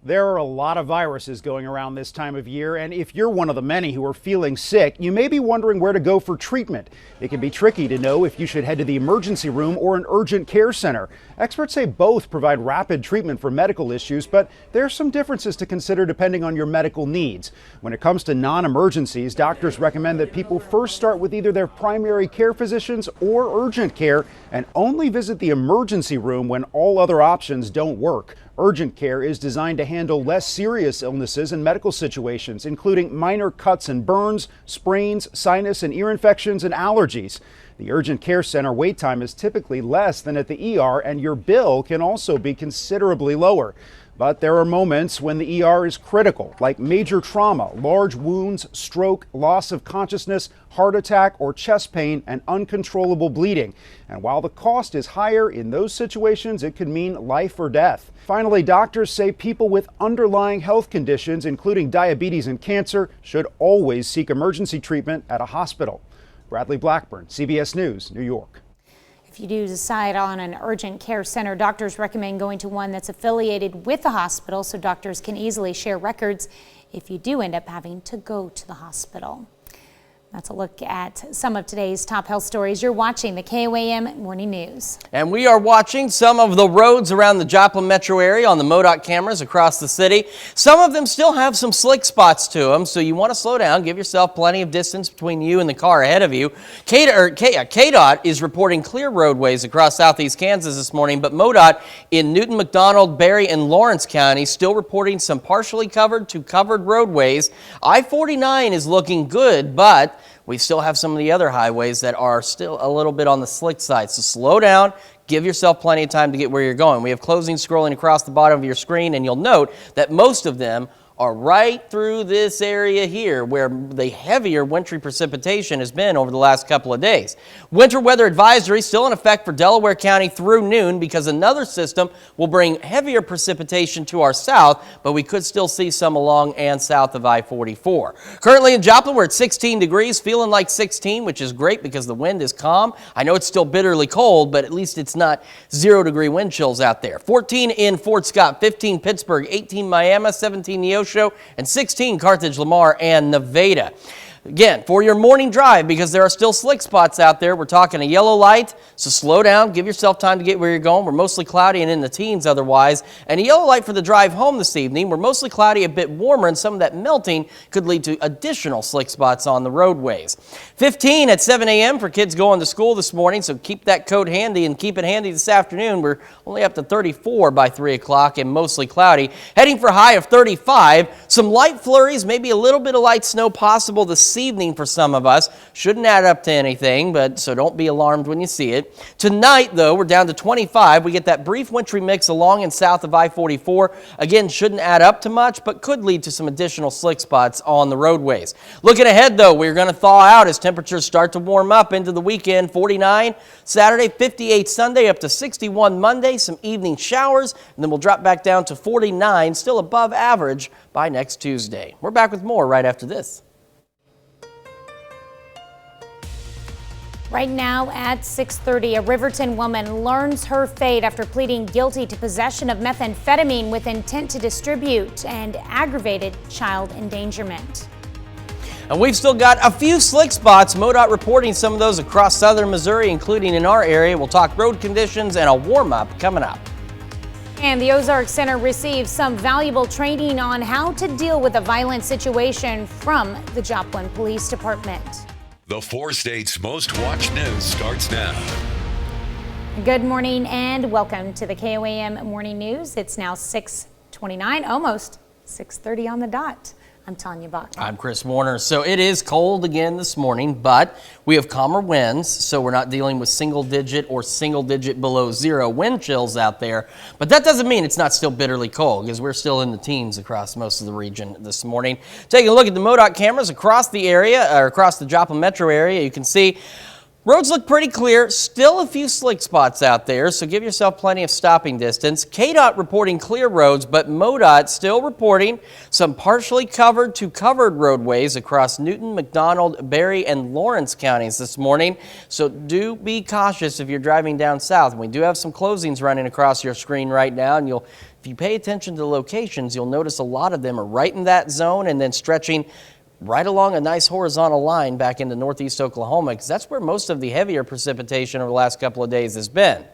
There are a lot of viruses going around this time of year, and if you're one of the many who are feeling sick, you may be wondering where to go for treatment. It can be tricky to know if you should head to the emergency room or an urgent care center. Experts say both provide rapid treatment for medical issues, but there are some differences to consider depending on your medical needs. When it comes to non-emergencies, doctors recommend that people first start with either their primary care physicians or urgent care and only visit the emergency room when all other options don't work. Urgent care is designed to handle less serious illnesses and medical situations, including minor cuts and burns, sprains, sinus and ear infections, and allergies. The urgent care center wait time is typically less than at the ER, and your bill can also be considerably lower. But there are moments when the ER is critical, like major trauma, large wounds, stroke, loss of consciousness, heart attack, or chest pain, and uncontrollable bleeding. And while the cost is higher in those situations, it could mean life or death. Finally, doctors say people with underlying health conditions, including diabetes and cancer, should always seek emergency treatment at a hospital. Bradley Blackburn, CBS News, New York. If you do decide on an urgent care center, doctors recommend going to one that's affiliated with the hospital so doctors can easily share records if you do end up having to go to the hospital. That's a look at some of today's top health stories. You're watching the KOAM Morning News. And we are watching some of the roads around the Joplin metro area on the MoDOT cameras across the city. Some of them still have some slick spots to them, so you want to slow down, give yourself plenty of distance between you and the car ahead of you. KDOT is reporting clear roadways across southeast Kansas this morning, but MoDOT in Newton, McDonald, Berry, and Lawrence counties still reporting some partially covered to covered roadways. I-49 is looking good, but we still have some of the other highways that are still a little bit on the slick side. So slow down, give yourself plenty of time to get where you're going. We have closings scrolling across the bottom of your screen, and you'll note that most of them are right through this area here where the heavier wintry precipitation has been over the last couple of days. Winter weather advisory still in effect for Delaware County through noon because another system will bring heavier precipitation to our south, but we could still see some along and south of I-44. Currently in Joplin, we're at 16 degrees, feeling like 16, which is great because the wind is calm. I know it's still bitterly cold, but at least it's not 0-degree wind chills out there. 14 in Fort Scott, 15 Pittsburgh, 18 Miami, 17 Neosho, and 16 Carthage, Lamar, and Nevada. Again, for your morning drive, because there are still slick spots out there, we're talking a yellow light, so slow down, give yourself time to get where you're going. We're mostly cloudy and in the teens otherwise. And a yellow light for the drive home this evening. We're mostly cloudy, a bit warmer, and some of that melting could lead to additional slick spots on the roadways. 15 at 7 a.m. for kids going to school this morning, so keep that coat handy and keep it handy this afternoon. We're only up to 34 by 3 o'clock and mostly cloudy. Heading for a high of 35. Some light flurries, maybe a little bit of light snow possible this evening for some of us. Shouldn't add up to anything, but so don't be alarmed when you see it. Tonight, though, we're down to 25. We get that brief wintry mix along and south of I-44. Again, shouldn't add up to much, but could lead to some additional slick spots on the roadways. Looking ahead, though, we're going to thaw out as temperatures start to warm up into the weekend. 49 Saturday, 58 Sunday, up to 61 Monday. Some evening showers, and then we'll drop back down to 49, still above average by next Tuesday. We're back with more right after this. Right now at 6:30, a Riverton woman learns her fate after pleading guilty to possession of methamphetamine with intent to distribute and aggravated child endangerment. And we've still got a few slick spots. MoDOT reporting some of those across southern Missouri, including in our area. We'll talk road conditions and a warm-up coming up. And the Ozark Center received some valuable training on how to deal with a violent situation from the Joplin Police Department. The 4 states' most watched news starts now. Good morning and welcome to the KOAM Morning News. It's now 6:29, almost 6:30 on the dot. I'm Tanya Bach. I'm Chris Warner. So it is cold again this morning, but we have calmer winds, so we're not dealing with single digit or single digit below zero wind chills out there. But that doesn't mean it's not still bitterly cold, because we're still in the teens across most of the region this morning. Taking a look at the MoDOT cameras across the area, or across the Joplin metro area, you can see roads look pretty clear. Still a few slick spots out there, so give yourself plenty of stopping distance. KDOT reporting clear roads, but MoDOT still reporting some partially covered to covered roadways across Newton, McDonald, Berry, and Lawrence counties this morning. So do be cautious if you're driving down south. We do have some closings running across your screen right now, and if you pay attention to the locations, you'll notice a lot of them are right in that zone and then stretching right along a nice horizontal line back into northeast Oklahoma, because that's where most of the heavier precipitation over the last couple of days has been.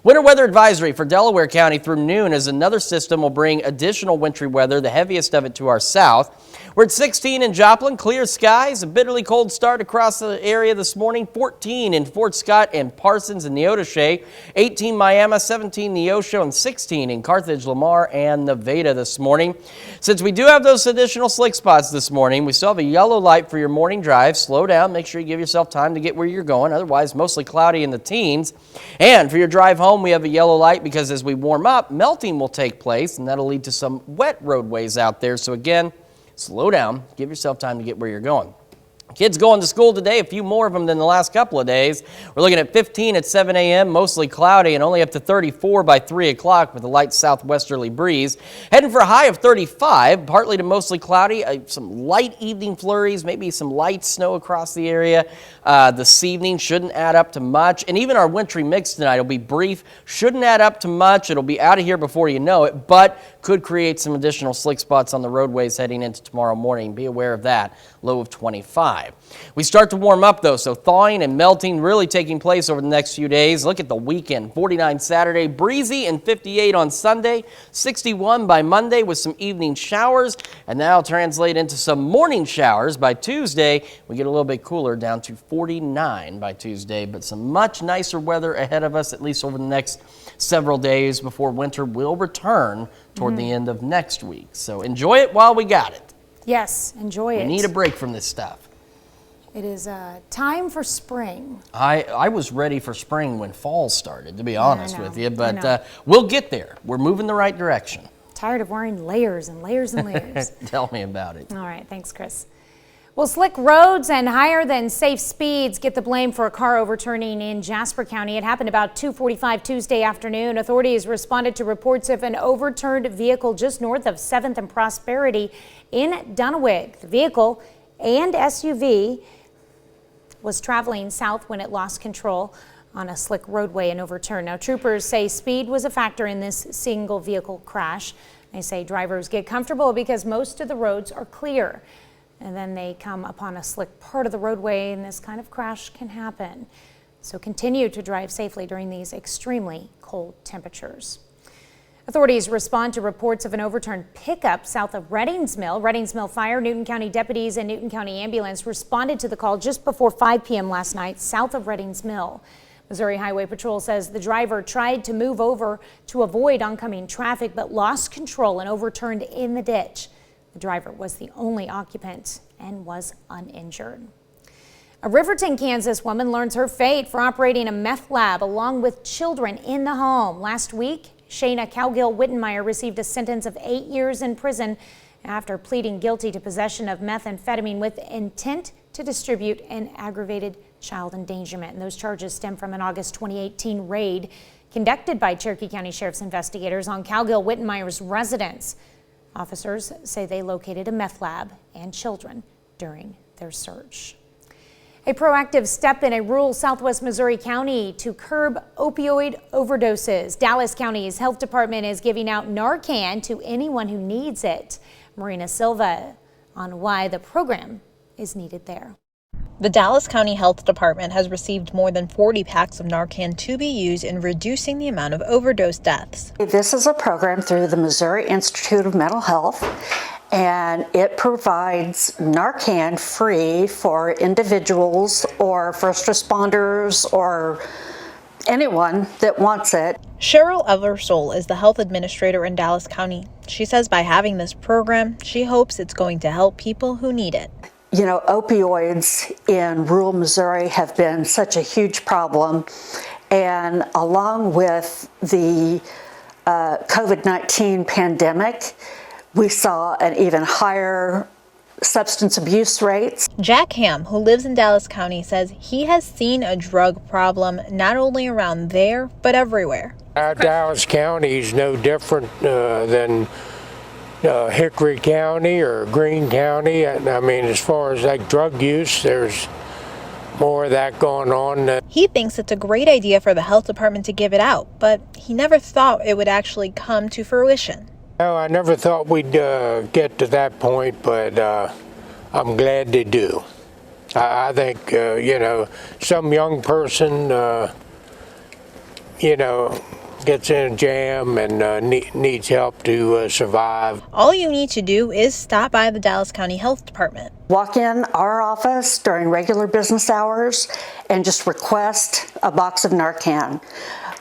Winter weather advisory for Delaware County through noon as another system will bring additional wintry weather, the heaviest of it to our south. We're at 16 in Joplin, clear skies, a bitterly cold start across the area this morning. 14 in Fort Scott and Parsons and Neodesha, 18 Miami, 17 Neosho, and 16 in Carthage, Lamar, and Nevada this morning. Since we do have those additional slick spots this morning, we still have a yellow light for your morning drive. Slow down, make sure you give yourself time to get where you're going, otherwise mostly cloudy in the teens. And for your drive home, home, we have a yellow light because as we warm up, melting will take place, and that'll lead to some wet roadways out there. So again, slow down, give yourself time to get where you're going. Kids going to school today, a few more of them than the last couple of days. We're looking at 15 at 7 a.m., mostly cloudy, and only up to 34 by 3 o'clock with a light southwesterly breeze. Heading for a high of 35, partly to mostly cloudy, some light evening flurries, maybe some light snow across the area. This evening shouldn't add up to much, and even our wintry mix tonight will be brief, shouldn't add up to much. It'll be out of here before you know it, but could create some additional slick spots on the roadways heading into tomorrow morning. Be aware of that. Low of 25. We start to warm up though, so thawing and melting really taking place over the next few days. Look at the weekend. 49 Saturday, breezy, and 58 on Sunday. 61 by Monday with some evening showers, and that'll translate into some morning showers by Tuesday. We get a little bit cooler, down to 49 by Tuesday, but some much nicer weather ahead of us, at least over the next several days before winter will return toward the end of next week. So enjoy it while we got it. Yes, enjoy it. We need a break from this stuff. It is time for spring. I was ready for spring when fall started, to be honest with you, but we'll get there. We're moving the right direction. Tired of wearing layers and layers and layers. Tell me about it. All right, thanks, Chris. Well, slick roads and higher than safe speeds get the blame for a car overturning in Jasper County. It happened about 2:45 Tuesday afternoon. Authorities responded to reports of an overturned vehicle just north of 7th and Prosperity in Dunawig. The vehicle and SUV was traveling south when it lost control on a slick roadway and overturned. Now, troopers say speed was a factor in this single vehicle crash. They say drivers get comfortable because most of the roads are clear. And then they come upon a slick part of the roadway and this kind of crash can happen. So continue to drive safely during these extremely cold temperatures. Authorities respond to reports of an overturned pickup south of Reddings Mill. Reddings Mill Fire, Newton County deputies, and Newton County Ambulance responded to the call just before 5 p.m. last night south of Reddings Mill. Missouri Highway Patrol says the driver tried to move over to avoid oncoming traffic but lost control and overturned in the ditch. The driver was the only occupant and was uninjured. A Riverton, Kansas woman learns her fate for operating a meth lab along with children in the home. Last week, Shayna Cowgill-Wittenmeyer received a sentence of 8 years in prison after pleading guilty to possession of methamphetamine with intent to distribute and aggravated child endangerment. And those charges stem from an August 2018 raid conducted by Cherokee County Sheriff's investigators on Cowgill-Wittenmeyer's residence. Officers say they located a meth lab and children during their search. A proactive step in a rural southwest Missouri county to curb opioid overdoses. Dallas County's health department is giving out Narcan to anyone who needs it. Marina Silva on why the program is needed there. The Dallas County Health Department has received more than 40 packs of Narcan to be used in reducing the amount of overdose deaths. This is a program through the Missouri Institute of Mental Health, and it provides Narcan free for individuals or first responders or anyone that wants it. Cheryl Eversole is the health administrator in Dallas County. She says by having this program, she hopes it's going to help people who need it. You know, opioids in rural Missouri have been such a huge problem, and along with the COVID-19 pandemic, we saw an even higher substance abuse rates. Jack Ham, who lives in Dallas County, says he has seen a drug problem not only around there, but everywhere. Our Dallas County is no different than Hickory County or Greene County. I mean, as far as like drug use, there's more of that going on. He thinks it's a great idea for the health department to give it out, but he never thought it would actually come to fruition. No, I never thought we'd get to that point, but I'm glad they do. I think, you know, some young person, you know, gets in a jam and needs help to survive. All you need to do is stop by the Dallas County Health Department. Walk in our office during regular business hours and just request a box of Narcan.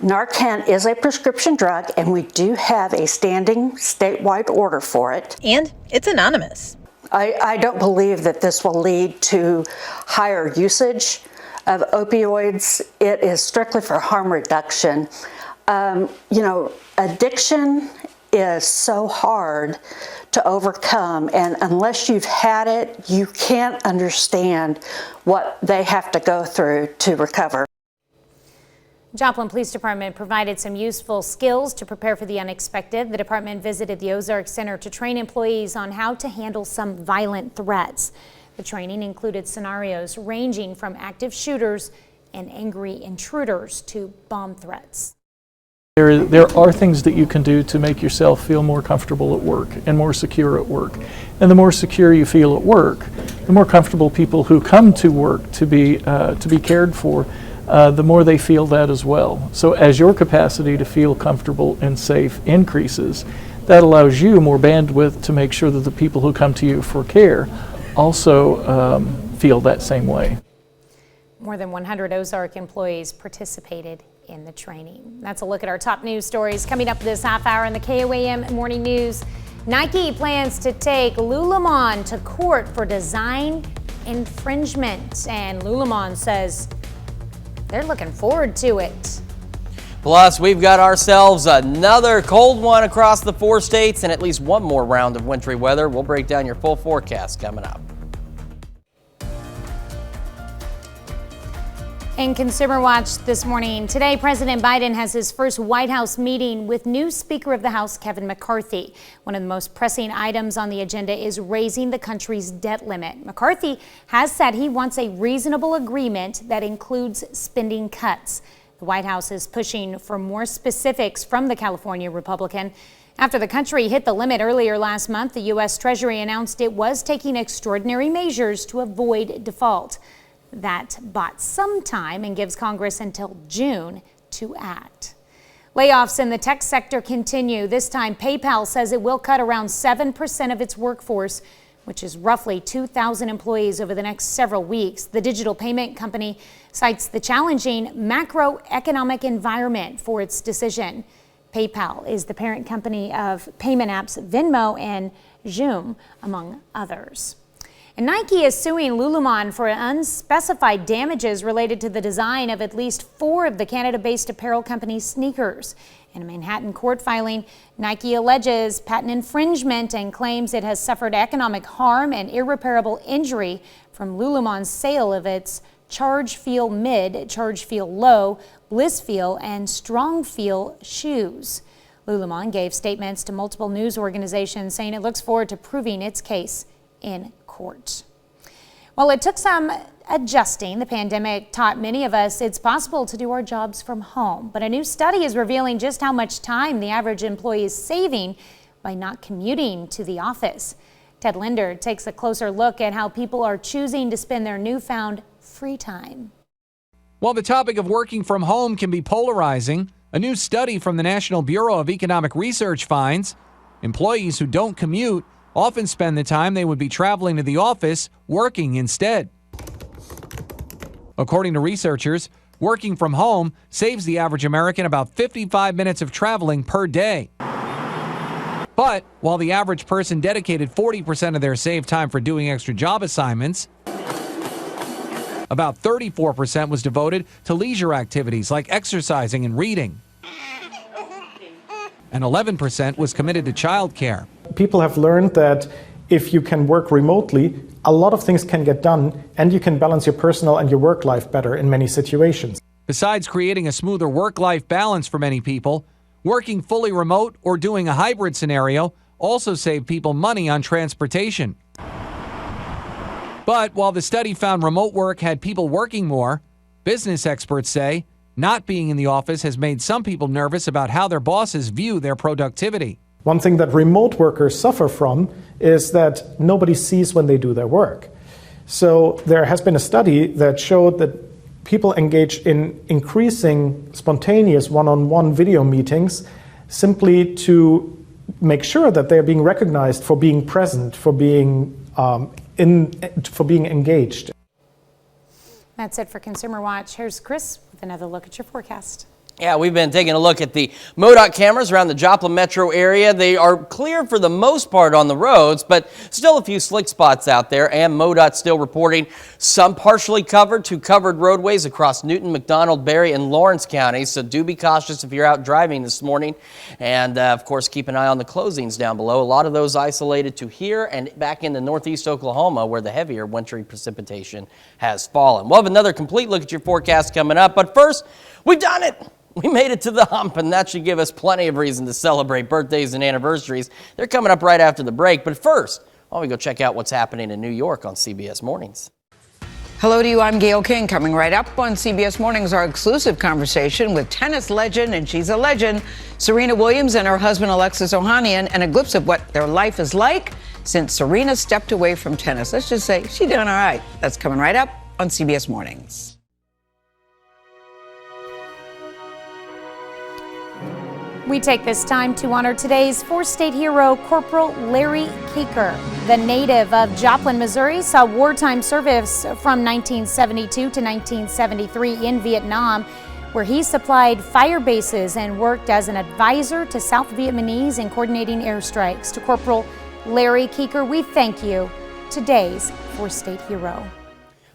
Narcan is a prescription drug, and we do have a standing statewide order for it. And it's anonymous. I don't believe that this will lead to higher usage of opioids. It is strictly for harm reduction. Addiction is so hard to overcome, and unless you've had it, you can't understand what they have to go through to recover. Joplin Police Department provided some useful skills to prepare for the unexpected. The department visited the Ozark Center to train employees on how to handle some violent threats. The training included scenarios ranging from active shooters and angry intruders to bomb threats. There are things that you can do to make yourself feel more comfortable at work and more secure at work. And the more secure you feel at work, the more comfortable people who come to work to be cared for, the more they feel that as well. So as your capacity to feel comfortable and safe increases, that allows you more bandwidth to make sure that the people who come to you for care also feel that same way. More than 100 Ozark employees participated in the training. That's a look at our top news stories coming up this half hour in the KOAM Morning News. Nike plans to take Lululemon to court for design infringement, and Lululemon says they're looking forward to it. Plus, we've got ourselves another cold one across the 4 states and at least one more round of wintry weather. We'll break down your full forecast coming up. In Consumer Watch this morning, today President Biden has his first White House meeting with new Speaker of the House Kevin McCarthy. One of the most pressing items on the agenda is raising the country's debt limit. McCarthy has said he wants a reasonable agreement that includes spending cuts. The White House is pushing for more specifics from the California Republican. After the country hit the limit earlier last month, the U.S. Treasury announced it was taking extraordinary measures to avoid default. That bought some time and gives Congress until June to act. Layoffs in the tech sector continue. This time, PayPal says it will cut around 7% of its workforce, which is roughly 2,000 employees over the next several weeks. The digital payment company cites the challenging macroeconomic environment for its decision. PayPal is the parent company of payment apps Venmo and Xoom, among others. And Nike is suing Lululemon for unspecified damages related to the design of at least 4 of the Canada-based apparel company's sneakers. In a Manhattan court filing, Nike alleges patent infringement and claims it has suffered economic harm and irreparable injury from Lululemon's sale of its Charge Feel Mid, Charge Feel Low, Bliss Feel, and Strong Feel shoes. Lululemon gave statements to multiple news organizations saying it looks forward to proving its case in court. While it took some adjusting, the pandemic taught many of us it's possible to do our jobs from home. But a new study is revealing just how much time the average employee is saving by not commuting to the office. Ted Linder takes a closer look at how people are choosing to spend their newfound free time. While the topic of working from home can be polarizing, a new study from the National Bureau of Economic Research finds employees who don't commute often spend the time they would be traveling to the office working instead. According to researchers, working from home saves the average American about 55 minutes of traveling per day. But while the average person dedicated 40% of their saved time for doing extra job assignments, about 34% was devoted to leisure activities like exercising and reading. And 11% was committed to childcare. People have learned that if you can work remotely, a lot of things can get done and you can balance your personal and your work life better in many situations. Besides creating a smoother work-life balance for many people, working fully remote or doing a hybrid scenario also saved people money on transportation. But while the study found remote work had people working more, business experts say not being in the office has made some people nervous about how their bosses view their productivity. One thing that remote workers suffer from is that nobody sees when they do their work. So there has been a study that showed that people engage in increasing spontaneous one-on-one video meetings simply to make sure that they're being recognized for being present, for being engaged. That's it for Consumer Watch. Here's Chris with another look at your forecast. Yeah, we've been taking a look at the MoDOT cameras around the Joplin metro area. They are clear for the most part on the roads, but still a few slick spots out there. And MoDOT still reporting some partially covered to covered roadways across Newton, McDonald, Berry, and Lawrence counties. So do be cautious if you're out driving this morning. And of course, keep an eye on the closings down below. A lot of those isolated to here and back into northeast Oklahoma, where the heavier wintry precipitation has fallen. We'll have another complete look at your forecast coming up. But first, we've done it. We made it to the hump, and that should give us plenty of reason to celebrate birthdays and anniversaries. They're coming up right after the break. But first, why don't we go check out what's happening in New York on CBS Mornings. Hello to you, I'm Gail King. Coming right up on CBS Mornings, our exclusive conversation with tennis legend, and she's a legend, Serena Williams and her husband Alexis Ohanian, and a glimpse of what their life is like since Serena stepped away from tennis. Let's just say she's doing all right. That's coming right up on CBS Mornings. We take this time to honor today's four-state hero, Corporal Larry Kaker. The native of Joplin, Missouri, saw wartime service from 1972 to 1973 in Vietnam, where he supplied fire bases and worked as an advisor to South Vietnamese in coordinating airstrikes. To Corporal Larry Kaker, we thank you, today's four-state hero.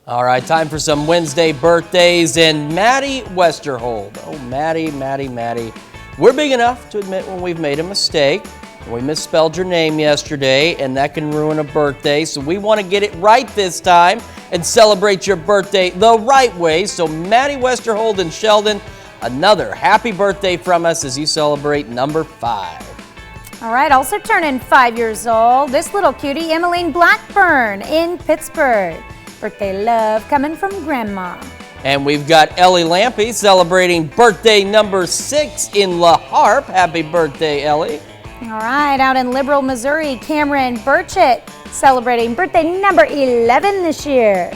All right, time for some Wednesday birthdays, and Maddie Westerhold. Oh, Maddie. We're big enough to admit when we've made a mistake. We misspelled your name yesterday, and that can ruin a birthday. So we want to get it right this time and celebrate your birthday the right way. So Maddie Westerhold and Sheldon, another happy birthday from us as you celebrate number 5. All right, also turning 5 years old, this little cutie, Emmeline Blackburn in Pittsburgh. Birthday love coming from Grandma. And we've got Ellie Lampy celebrating birthday number 6 in La Harpe. Happy birthday, Ellie. All right, out in Liberal, Missouri, Cameron Burchett celebrating birthday number 11 this year.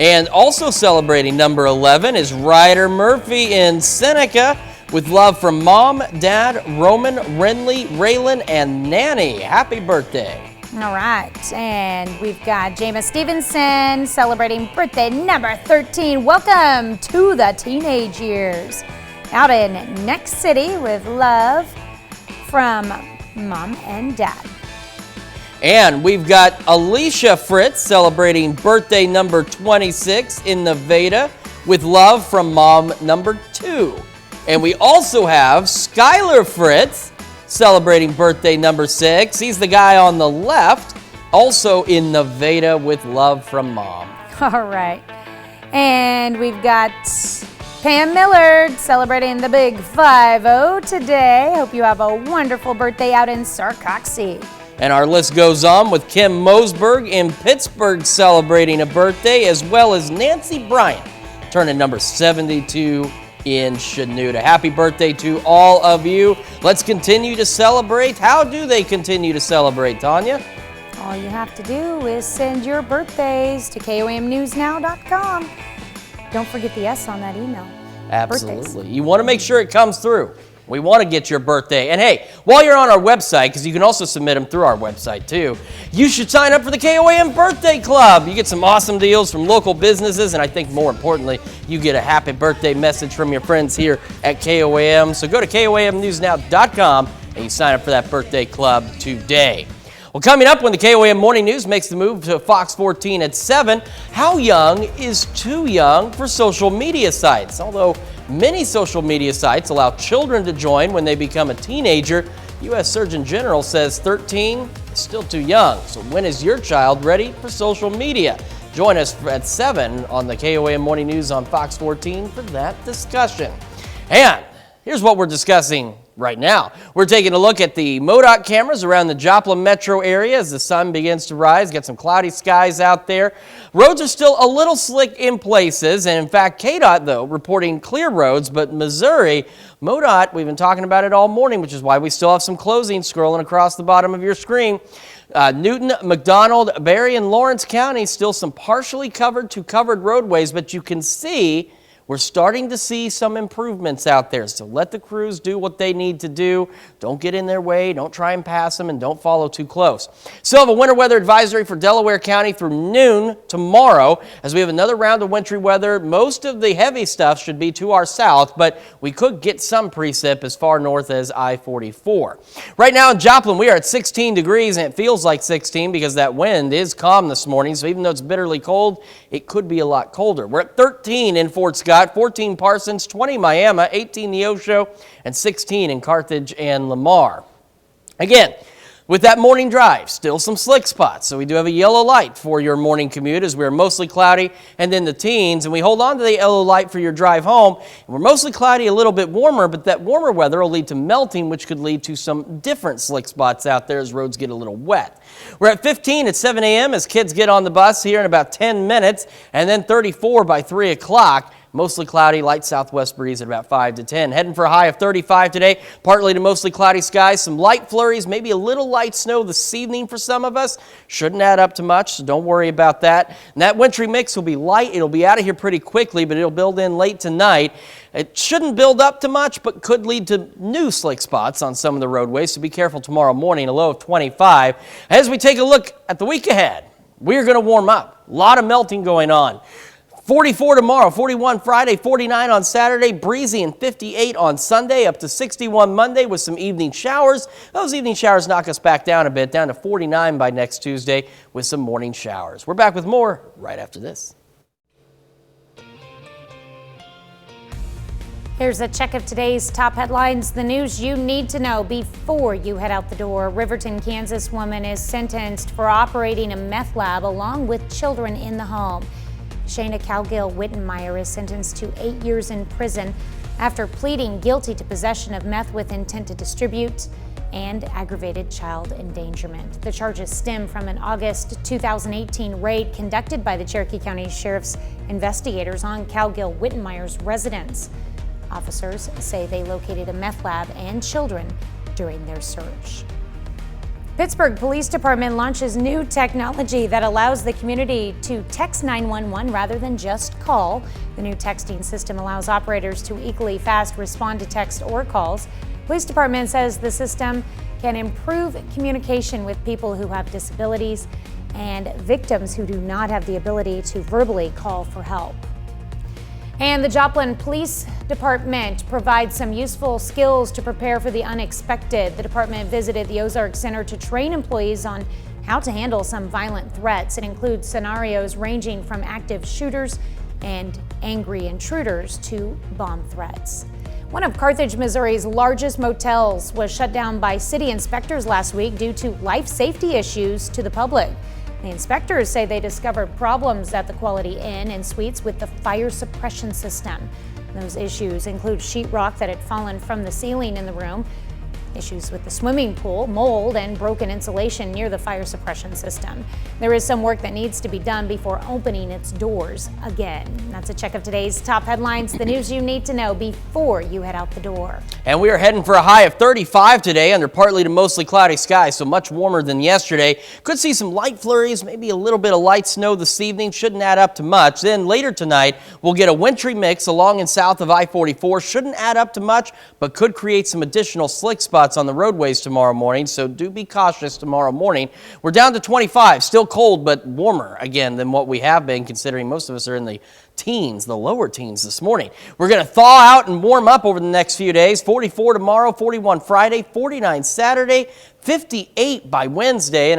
And also celebrating number 11 is Ryder Murphy in Seneca with love from Mom, Dad, Roman, Renly, Raylan, and Nanny. Happy birthday. All right, and we've got Jameis Stevenson celebrating birthday number 13. Welcome to the teenage years. Out in Next City with love from Mom and Dad. And we've got Alicia Fritz celebrating birthday number 26 in Nevada with love from Mom number 2. And we also have Skylar Fritz celebrating birthday number 6. He's the guy on the left, also in Nevada with love from Mom. All right. And we've got Pam Millard celebrating the big 5-0 today. Hope you have a wonderful birthday out in Sarcoxie. And our list goes on with Kim Mosberg in Pittsburgh celebrating a birthday, as well as Nancy Bryant turning number 72 in Chenouda. Happy birthday to all of you. Let's continue to celebrate. How do they continue to celebrate, Tanya? All you have to do is send your birthdays to KOAMnewsnow.com. Don't forget the S on that email. Absolutely. Birthdays. You want to make sure it comes through. We want to get your birthday. And hey, while you're on our website, because you can also submit them through our website too, you should sign up for the KOAM Birthday Club. You get some awesome deals from local businesses, and I think more importantly, you get a happy birthday message from your friends here at KOAM. So go to KOAMnewsnow.com and you sign up for that birthday club today. Well, coming up when the KOAM Morning News makes the move to Fox 14 at 7, how young is too young for social media sites? Although many social media sites allow children to join when they become a teenager, U.S. Surgeon General says 13 is still too young. So when is your child ready for social media? Join us at 7 on the KOAM Morning News on Fox 14 for that discussion. And here's what we're discussing right now. We're taking a look at the MoDOT cameras around the Joplin metro area as the sun begins to rise. Got some cloudy skies out there. Roads are still a little slick in places, and in fact, KDOT, though, reporting clear roads, but Missouri, MoDOT, we've been talking about it all morning, which is why we still have some closings scrolling across the bottom of your screen. Newton, McDonald, Berry, and Lawrence County, still some partially covered to covered roadways, but you can see we're starting to see some improvements out there. So let the crews do what they need to do. Don't get in their way. Don't try and pass them, and don't follow too close. Still have a winter weather advisory for Delaware County through noon tomorrow, as we have another round of wintry weather. Most of the heavy stuff should be to our south, but we could get some precip as far north as I-44. Right now in Joplin, we are at 16 degrees, and it feels like 16 because that wind is calm this morning. So even though it's bitterly cold, it could be a lot colder. We're at 13 in Fort Scott, 14 Parsons, 20 Miami, 18 Neosho, and 16 in Carthage and Lamar. Again, with that morning drive, still some slick spots. So we do have a yellow light for your morning commute as we're mostly cloudy and then the teens. And we hold on to the yellow light for your drive home. And we're mostly cloudy, a little bit warmer, but that warmer weather will lead to melting, which could lead to some different slick spots out there as roads get a little wet. We're at 15 at 7 a.m. as kids get on the bus here in about 10 minutes, and then 34 by 3 o'clock. Mostly cloudy, light southwest breeze at about 5 to 10. Heading for a high of 35 today. Partly to mostly cloudy skies. Some light flurries, maybe a little light snow this evening for some of us. Shouldn't add up to much, so don't worry about that. And that wintry mix will be light. It'll be out of here pretty quickly, but it'll build in late tonight. It shouldn't build up to much, but could lead to new slick spots on some of the roadways, so be careful tomorrow morning, a low of 25. As we take a look at the week ahead, we're going to warm up. A lot of melting going on. 44 tomorrow, 41 Friday, 49 on Saturday, breezy and 58 on Sunday, up to 61 Monday with some evening showers. Those evening showers knock us back down a bit, down to 49 by next Tuesday with some morning showers. We're back with more right after this. Here's a check of today's top headlines, the news you need to know before you head out the door. Riverton, Kansas woman is sentenced for operating a meth lab along with children in the home. Shayna Calgill Wittenmeyer is sentenced to 8 years in prison after pleading guilty to possession of meth with intent to distribute and aggravated child endangerment. The charges stem from an August 2018 raid conducted by the Cherokee County Sheriff's investigators on Calgill Wittenmeyer's residence. Officers say they located a meth lab and children during their search. Pittsburgh Police Department launches new technology that allows the community to text 911 rather than just call. The new texting system allows operators to equally fast respond to text or calls. Police Department says the system can improve communication with people who have disabilities and victims who do not have the ability to verbally call for help. And the Joplin Police Department provides some useful skills to prepare for the unexpected. The department visited the Ozark Center to train employees on how to handle some violent threats. It includes scenarios ranging from active shooters and angry intruders to bomb threats. One of Carthage, Missouri's largest motels was shut down by city inspectors last week due to life safety issues to the public. The inspectors say they discovered problems at the Quality Inn and Suites with the fire suppression system. Those issues include sheetrock that had fallen from the ceiling in the room, issues with the swimming pool, mold, and broken insulation near the fire suppression system. There is some work that needs to be done before opening its doors again. That's a check of today's top headlines, the news you need to know before you head out the door. And we are heading for a high of 35 today under partly to mostly cloudy skies, so much warmer than yesterday. Could see some light flurries, maybe a little bit of light snow this evening. Shouldn't add up to much. Then later tonight, we'll get a wintry mix along and south of I-44. Shouldn't add up to much, but could create some additional slick spots on the roadways tomorrow morning, so do be cautious tomorrow morning. We're down to 25, still cold, but warmer again than what we have been, considering most of us are in the teens, the lower teens this morning. We're going to thaw out and warm up over the next few days. 44 tomorrow, 41 Friday, 49 Saturday, 58 by Wednesday,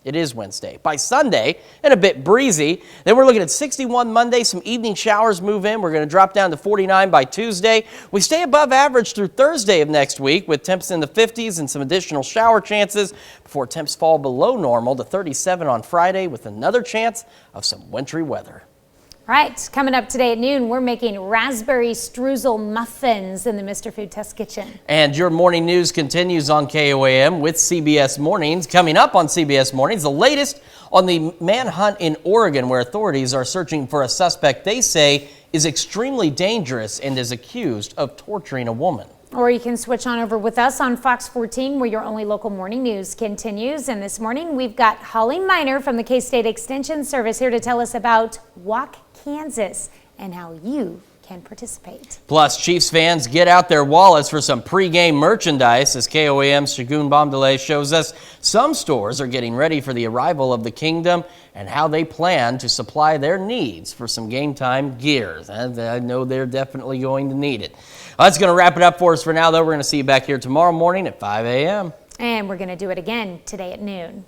It is Wednesday. By Sunday, and a bit breezy. Then we're looking at 61 Monday. Some evening showers move in. We're going to drop down to 49 by Tuesday. We stay above average through Thursday of next week with temps in the 50s and some additional shower chances before temps fall below normal to 37 on Friday with another chance of some wintry weather. All right, coming up today at noon, we're making raspberry streusel muffins in the Mr. Food Test Kitchen. And your morning news continues on KOAM with CBS Mornings. Coming up on CBS Mornings, the latest on the manhunt in Oregon, where authorities are searching for a suspect they say is extremely dangerous and is accused of torturing a woman. Or you can switch on over with us on Fox 14, where your only local morning news continues. And this morning, we've got Holly Miner from the K-State Extension Service here to tell us about Walk Kansas and how you can participate. Plus, Chiefs fans, get out their wallets for some pregame merchandise as KOAM's Shagun Bomdele shows us some stores are getting ready for the arrival of the Kingdom and how they plan to supply their needs for some game time gear. I know they're definitely going to need it. That's going to wrap it up for us for now, though. We're going to see you back here tomorrow morning at 5 a.m. And we're going to do it again today at noon.